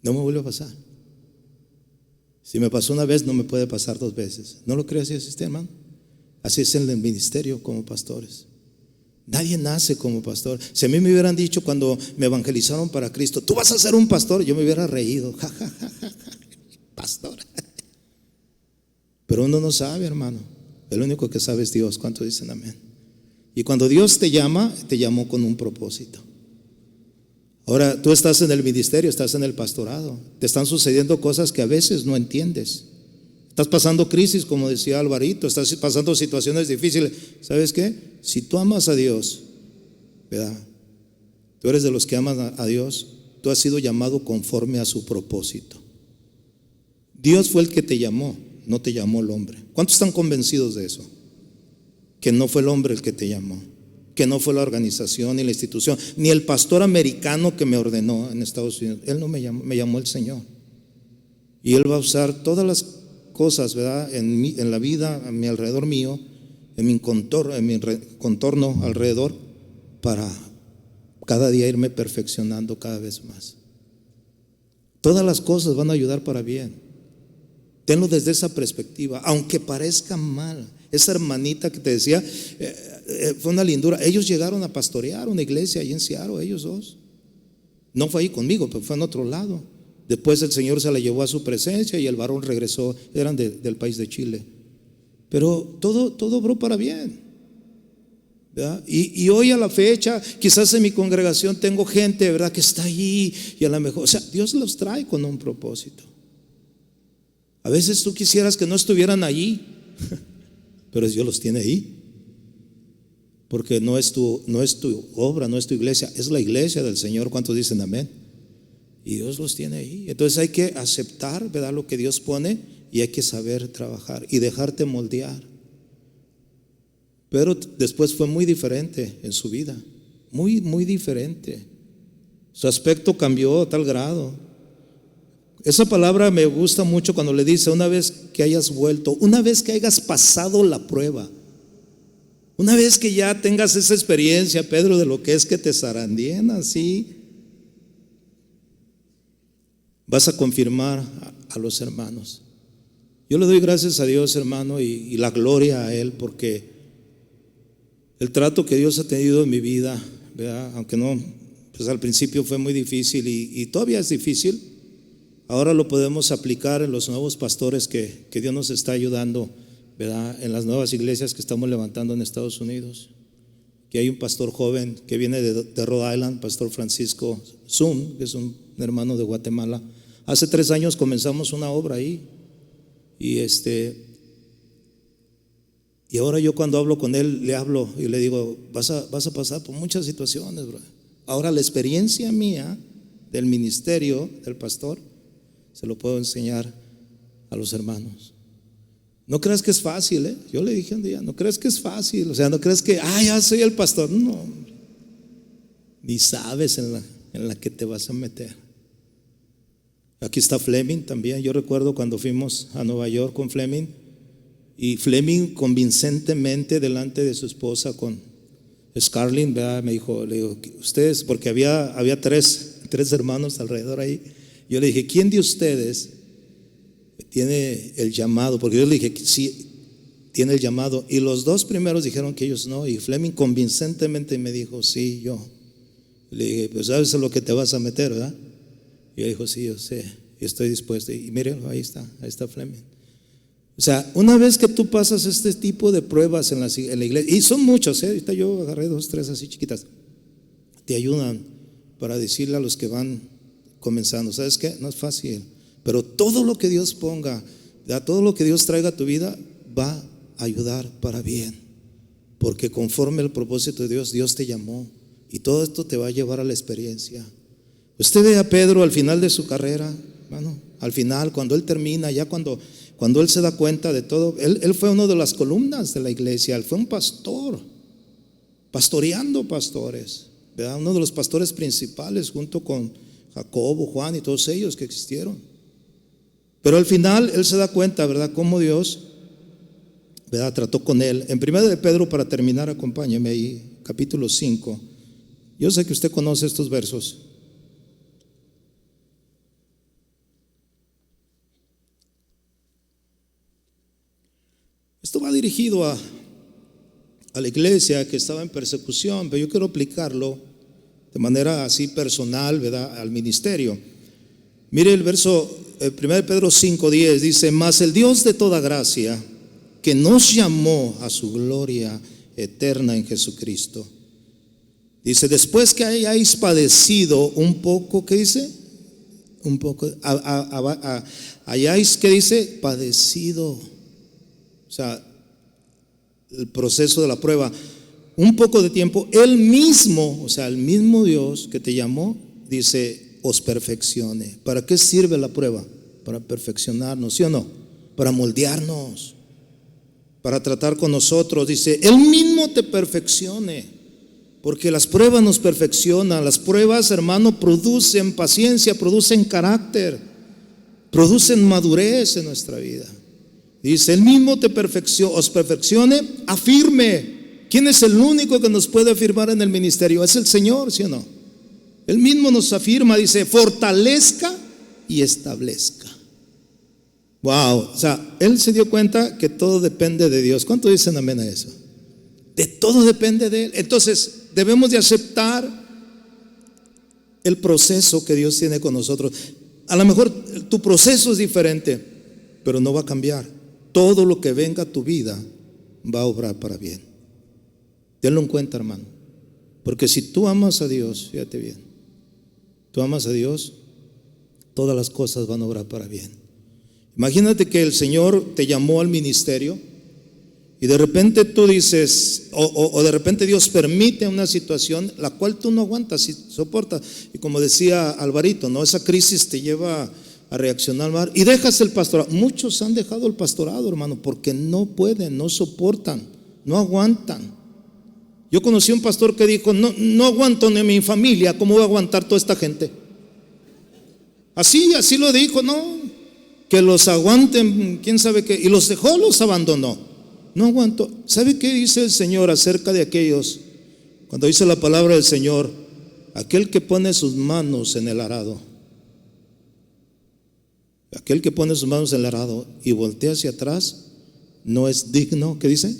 No me vuelve a pasar. Si me pasó una vez, no me puede pasar 2 veces. ¿No lo crees así, hermano? Así es en el ministerio como pastores. Nadie nace como pastor. Si a mí me hubieran dicho cuando me evangelizaron para Cristo: tú vas a ser un pastor, yo me hubiera reído. Ja, ja, ja, ja, ja. Pastor. Pero uno no sabe, hermano. El único que sabe es Dios. ¿Cuántos dicen amén? Y cuando Dios te llama, te llamó con un propósito. Ahora tú estás en el ministerio, estás en el pastorado, te están sucediendo cosas que a veces no entiendes. Estás pasando crisis, como decía Alvarito, estás pasando situaciones difíciles. ¿Sabes qué? Si tú amas a Dios, ¿verdad?, tú eres de los que aman a Dios, tú has sido llamado conforme a su propósito. Dios fue el que te llamó, no te llamó el hombre. ¿Cuántos están convencidos de eso? Que no fue el hombre el que te llamó, que no fue la organización ni la institución, ni el pastor americano que me ordenó en Estados Unidos. Él no me llamó, me llamó el Señor. Y Él va a usar todas las cosas, ¿verdad?, en la vida, a mi alrededor mío, en mi contorno alrededor, para cada día irme perfeccionando cada vez más. Todas las cosas van a ayudar para bien. Tenlo desde esa perspectiva, aunque parezca mal. Esa hermanita que te decía, fue una lindura. Ellos llegaron a pastorear una iglesia ahí en Seattle, ellos dos. No fue ahí conmigo, pero fue en otro lado. Después el Señor se la llevó a su presencia y el varón regresó. Eran del país de Chile. Pero todo obró para bien, ¿verdad? Y hoy a la fecha, quizás en mi congregación tengo gente, ¿verdad?, que está allí y a lo mejor, o sea, Dios los trae con un propósito. A veces tú quisieras que no estuvieran allí, pero Dios los tiene ahí. Porque no es tu obra, no es tu iglesia, es la iglesia del Señor. ¿Cuántos dicen amén? Y Dios los tiene ahí. Entonces hay que aceptar, ¿verdad?, lo que Dios pone, y hay que saber trabajar y dejarte moldear. Pero después fue muy diferente en su vida, muy, muy diferente. Su aspecto cambió a tal grado. Esa palabra me gusta mucho cuando le dice: una vez que hayas vuelto, una vez que hayas pasado la prueba, una vez que ya tengas esa experiencia, Pedro, de lo que es que te zarandeen así, vas a confirmar a los hermanos. Yo le doy gracias a Dios, hermano, y la gloria a Él, porque el trato que Dios ha tenido en mi vida, ¿verdad?, aunque no, pues al principio fue muy difícil y todavía es difícil, ahora lo podemos aplicar en los nuevos pastores que Dios nos está ayudando, ¿verdad?, en las nuevas iglesias que estamos levantando en Estados Unidos. Que hay un pastor joven que viene de Rhode Island, Pastor Francisco Zum, que es un hermano de Guatemala. Hace 3 años comenzamos una obra ahí. Y ahora yo cuando hablo con él, le hablo y le digo: vas a pasar por muchas situaciones, bro. Ahora la experiencia mía del ministerio del pastor se lo puedo enseñar a los hermanos. No creas que es fácil, Yo le dije un día: no creas que es fácil. O sea, no creas que, ya soy el pastor. No, ni sabes en la que te vas a meter. Aquí está Fleming también. Yo recuerdo cuando fuimos a Nueva York con Fleming, y Fleming convincentemente delante de su esposa, con Scarlett, ¿verdad?, me dijo, le digo: ustedes, porque había tres hermanos alrededor ahí. Yo le dije: ¿quién de ustedes tiene el llamado? Porque yo le dije: sí, tiene el llamado. Y los 2 primeros dijeron que ellos no. Y Fleming convincentemente me dijo: sí, yo. Le dije: pues sabes a lo que te vas a meter, ¿verdad? Y él dijo: sí, yo sé, estoy dispuesto. Y mírenlo, ahí está Fleming. O sea, una vez que tú pasas este tipo de pruebas en la iglesia, y son muchos, ahorita yo agarré 2, 3 así chiquitas, te ayudan para decirle a los que van comenzando: ¿sabes qué? No es fácil, pero todo lo que Dios ponga, todo lo que Dios traiga a tu vida, va a ayudar para bien, porque conforme al propósito de Dios, Dios te llamó, y todo esto te va a llevar a la experiencia. Usted ve a Pedro al final de su carrera, hermano, al final, cuando él termina, ya cuando él se da cuenta de todo, él fue uno de las columnas de la iglesia. Él fue un pastor, pastoreando pastores, ¿verdad?, uno de los pastores principales, junto con Jacobo, Juan y todos ellos que existieron. Pero al final él se da cuenta, ¿verdad?, cómo Dios, ¿verdad?, trató con él. En 1 de Pedro, para terminar, acompáñeme ahí, capítulo 5. Yo sé que usted conoce estos versos. Esto va dirigido a la iglesia que estaba en persecución, pero yo quiero aplicarlo de manera así personal, ¿verdad?, al ministerio. Mire el verso 1 Pedro 5:10, dice: mas el Dios de toda gracia, que nos llamó a su gloria eterna en Jesucristo. Dice: después que hayáis padecido un poco, ¿qué dice? Un poco, hayáis, ¿qué dice? Padecido. O sea, el proceso de la prueba, un poco de tiempo, Él mismo, o sea, el mismo Dios que te llamó, dice, os perfeccione. ¿Para qué sirve la prueba? Para perfeccionarnos, ¿sí o no? Para moldearnos, para tratar con nosotros. Dice, Él mismo te perfeccione, porque las pruebas nos perfeccionan. Las pruebas, hermano, producen paciencia, producen carácter, producen madurez en nuestra vida. Dice, Él mismo te os perfeccione, afirme. ¿Quién es el único que nos puede afirmar en el ministerio? Es el Señor, ¿sí o no? Él mismo nos afirma, dice, fortalezca y establezca. Wow, o sea, Él se dio cuenta que todo depende de Dios. ¿Cuánto dicen amén a eso? De todo depende de Él. Entonces, debemos de aceptar el proceso que Dios tiene con nosotros. A lo mejor tu proceso es diferente, pero no va a cambiar. Todo lo que venga a tu vida va a obrar para bien. Tenlo en cuenta, hermano. Porque si tú amas a Dios, fíjate bien, tú amas a Dios, todas las cosas van a obrar para bien. Imagínate que el Señor te llamó al ministerio y de repente tú dices, o de repente Dios permite una situación la cual tú no aguantas y soportas. Y como decía Alvarito, ¿no? Esa crisis te lleva a reaccionar mal y dejas el pastorado. Muchos han dejado el pastorado, hermano, porque no pueden, no soportan, no aguantan. Yo conocí a un pastor que dijo, no aguanto ni mi familia, ¿cómo voy a aguantar toda esta gente? Así lo dijo, no, que los aguanten, quién sabe qué, y los dejó, los abandonó. No aguanto. ¿Sabe qué dice el Señor acerca de aquellos? Cuando dice la palabra del Señor, aquel que pone sus manos en el arado, aquel que pone sus manos en el arado y voltea hacia atrás, no es digno, ¿qué dice?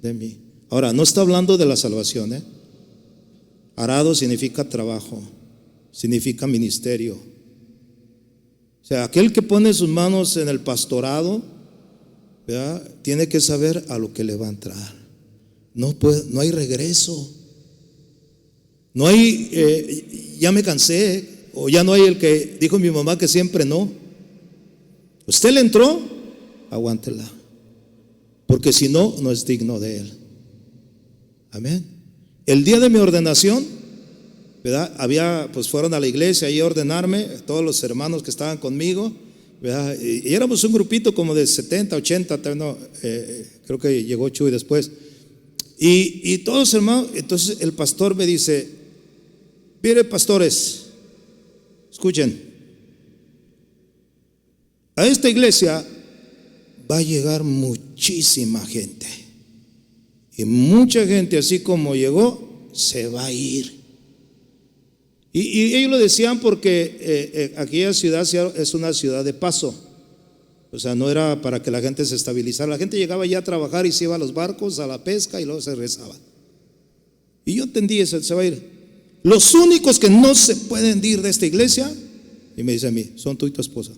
De mí. Ahora, no está hablando de la salvación, ¿eh? Arado significa trabajo, significa ministerio. O sea, aquel que pone sus manos en el pastorado, ¿verdad?, tiene que saber a lo que le va a entrar. No hay regreso. No hay, ya me cansé, o ya no hay el que dijo mi mamá que siempre no. Usted le entró, aguántela, porque si no, no es digno de Él. Amén. El día de mi ordenación, ¿verdad? Pues fueron a la iglesia ahí a ordenarme, todos los hermanos que estaban conmigo, ¿verdad? Y éramos un grupito como de 70, 80, creo que llegó Chuy después. Y todos los hermanos, entonces el pastor me dice, mire pastores, escuchen, a esta iglesia va a llegar muchísima gente. Y mucha gente, así como llegó, se va a ir. Y ellos lo decían porque aquella ciudad es una ciudad de paso. O sea, no era para que la gente se estabilizara. La gente llegaba ya a trabajar y se iba a los barcos, a la pesca y luego se regresaba. Y yo entendí eso, se va a ir. Los únicos que no se pueden ir de esta iglesia, y me dice a mí, son tú y tu esposa.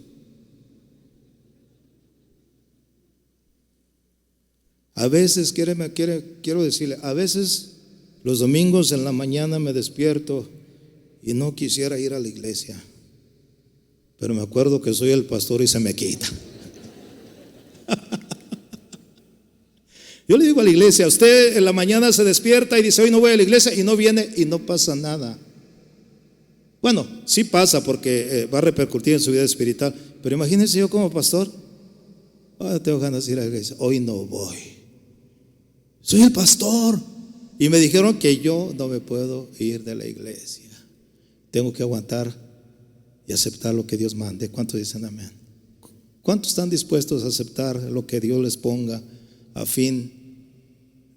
A veces, quiero decirle, a veces los domingos en la mañana me despierto y no quisiera ir a la iglesia, pero me acuerdo que soy el pastor y se me quita. Yo le digo a la iglesia, usted en la mañana se despierta y dice, hoy no voy a la iglesia, y no viene y no pasa nada. Bueno, sí pasa porque va a repercutir en su vida espiritual, pero imagínense yo como pastor, tengo ganas de ir a la iglesia, hoy no voy. Soy el pastor y me dijeron que yo no me puedo ir de la iglesia. Tengo que aguantar y aceptar lo que Dios mande. ¿Cuántos dicen amén? ¿Cuántos están dispuestos a aceptar lo que Dios les ponga a fin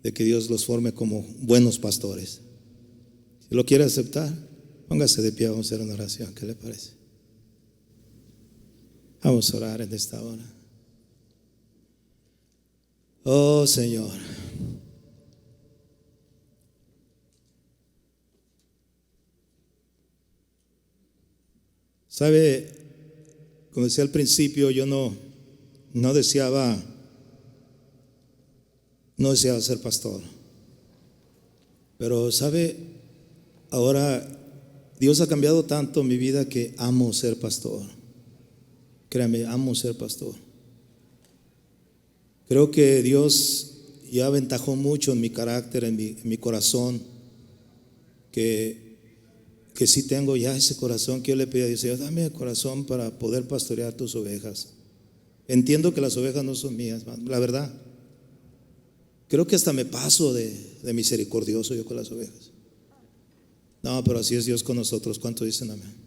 de que Dios los forme como buenos pastores? Si lo quiere aceptar, póngase de pie, vamos a hacer una oración. ¿Qué le parece? Vamos a orar en esta hora. Oh Señor, sabe, como decía al principio, yo no deseaba ser pastor, pero sabe, ahora Dios ha cambiado tanto mi vida que amo ser pastor. Créame, amo ser pastor. Creo que Dios ya aventajó mucho en mi carácter, en mi corazón, que que sí tengo ya ese corazón que yo le pido a Dios, Señor, dame el corazón para poder pastorear tus ovejas. Entiendo que las ovejas no son mías, la verdad. Creo que hasta me paso de misericordioso yo con las ovejas. No, pero así es Dios con nosotros. ¿Cuánto dicen amén?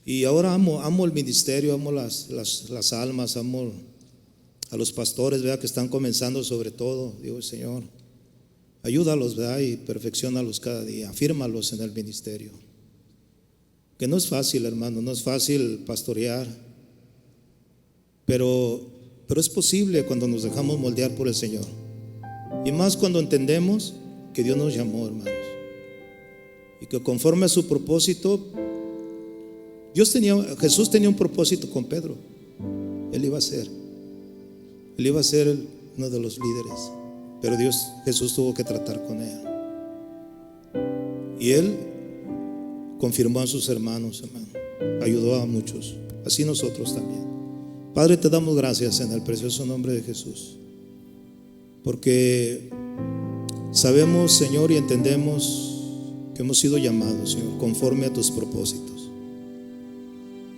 Y ahora amo el ministerio, amo las almas, amo a los pastores, ¿verdad? Que están comenzando sobre todo. Digo, Señor, ayúdalos, ¿verdad? Y perfecciónalos cada día, afírmalos en el ministerio. Que no es fácil, hermano, no es fácil pastorear, pero es posible cuando nos dejamos moldear por el Señor. Y más cuando entendemos que Dios nos llamó, hermanos, y que conforme a su propósito, Jesús tenía un propósito con Pedro. Él iba a ser uno de los líderes, pero Jesús tuvo que tratar con él, y él confirmó a sus hermanos, hermano, ayudó a muchos, así nosotros también. Padre, te damos gracias en el precioso nombre de Jesús, porque sabemos, Señor, y entendemos que hemos sido llamados, Señor, conforme a tus propósitos.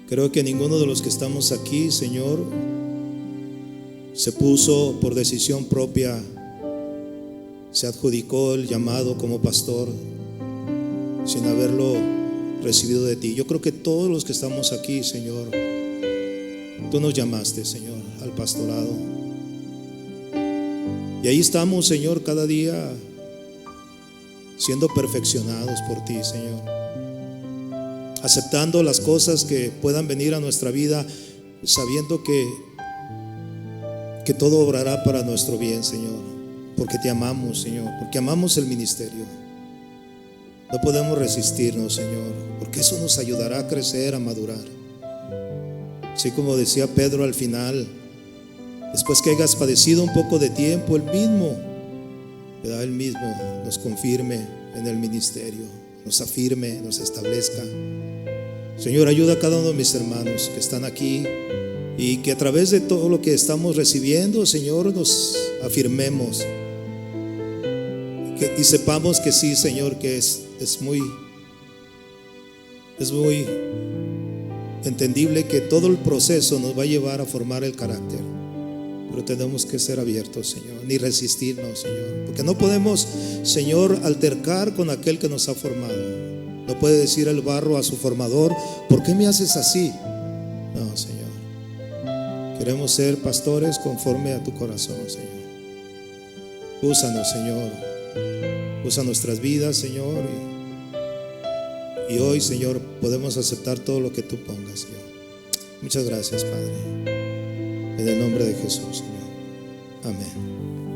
Creo que ninguno de los que estamos aquí, Señor, se puso por decisión propia, se adjudicó el llamado como pastor sin haberlo recibido de ti. Yo creo que todos los que estamos aquí, Señor, tú nos llamaste, Señor, al pastorado. Y ahí estamos, Señor, cada día siendo perfeccionados por ti, Señor, aceptando las cosas que puedan venir a nuestra vida, sabiendo que todo obrará para nuestro bien, Señor, porque te amamos, Señor, porque amamos el ministerio. No podemos resistirnos, Señor, porque eso nos ayudará a crecer, a madurar. Así como decía Pedro al final, después que hayas padecido un poco de tiempo, Él mismo nos confirme en el ministerio, nos afirme, nos establezca. Señor, ayuda a cada uno de mis hermanos que están aquí, y que a través de todo lo que estamos recibiendo, Señor, nos afirmemos y sepamos que sí, Señor, que es muy entendible que todo el proceso nos va a llevar a formar el carácter, pero tenemos que ser abiertos, Señor, ni resistirnos, Señor, porque no podemos, Señor, altercar con aquel que nos ha formado. No puede decir el barro a su formador: ¿por qué me haces así? No, Señor, queremos ser pastores conforme a tu corazón, Señor. Úsanos, Señor, usa nuestras vidas, Señor, y hoy, Señor, podemos aceptar todo lo que tú pongas, Señor. Muchas gracias, Padre, en el nombre de Jesús, Señor. Amén.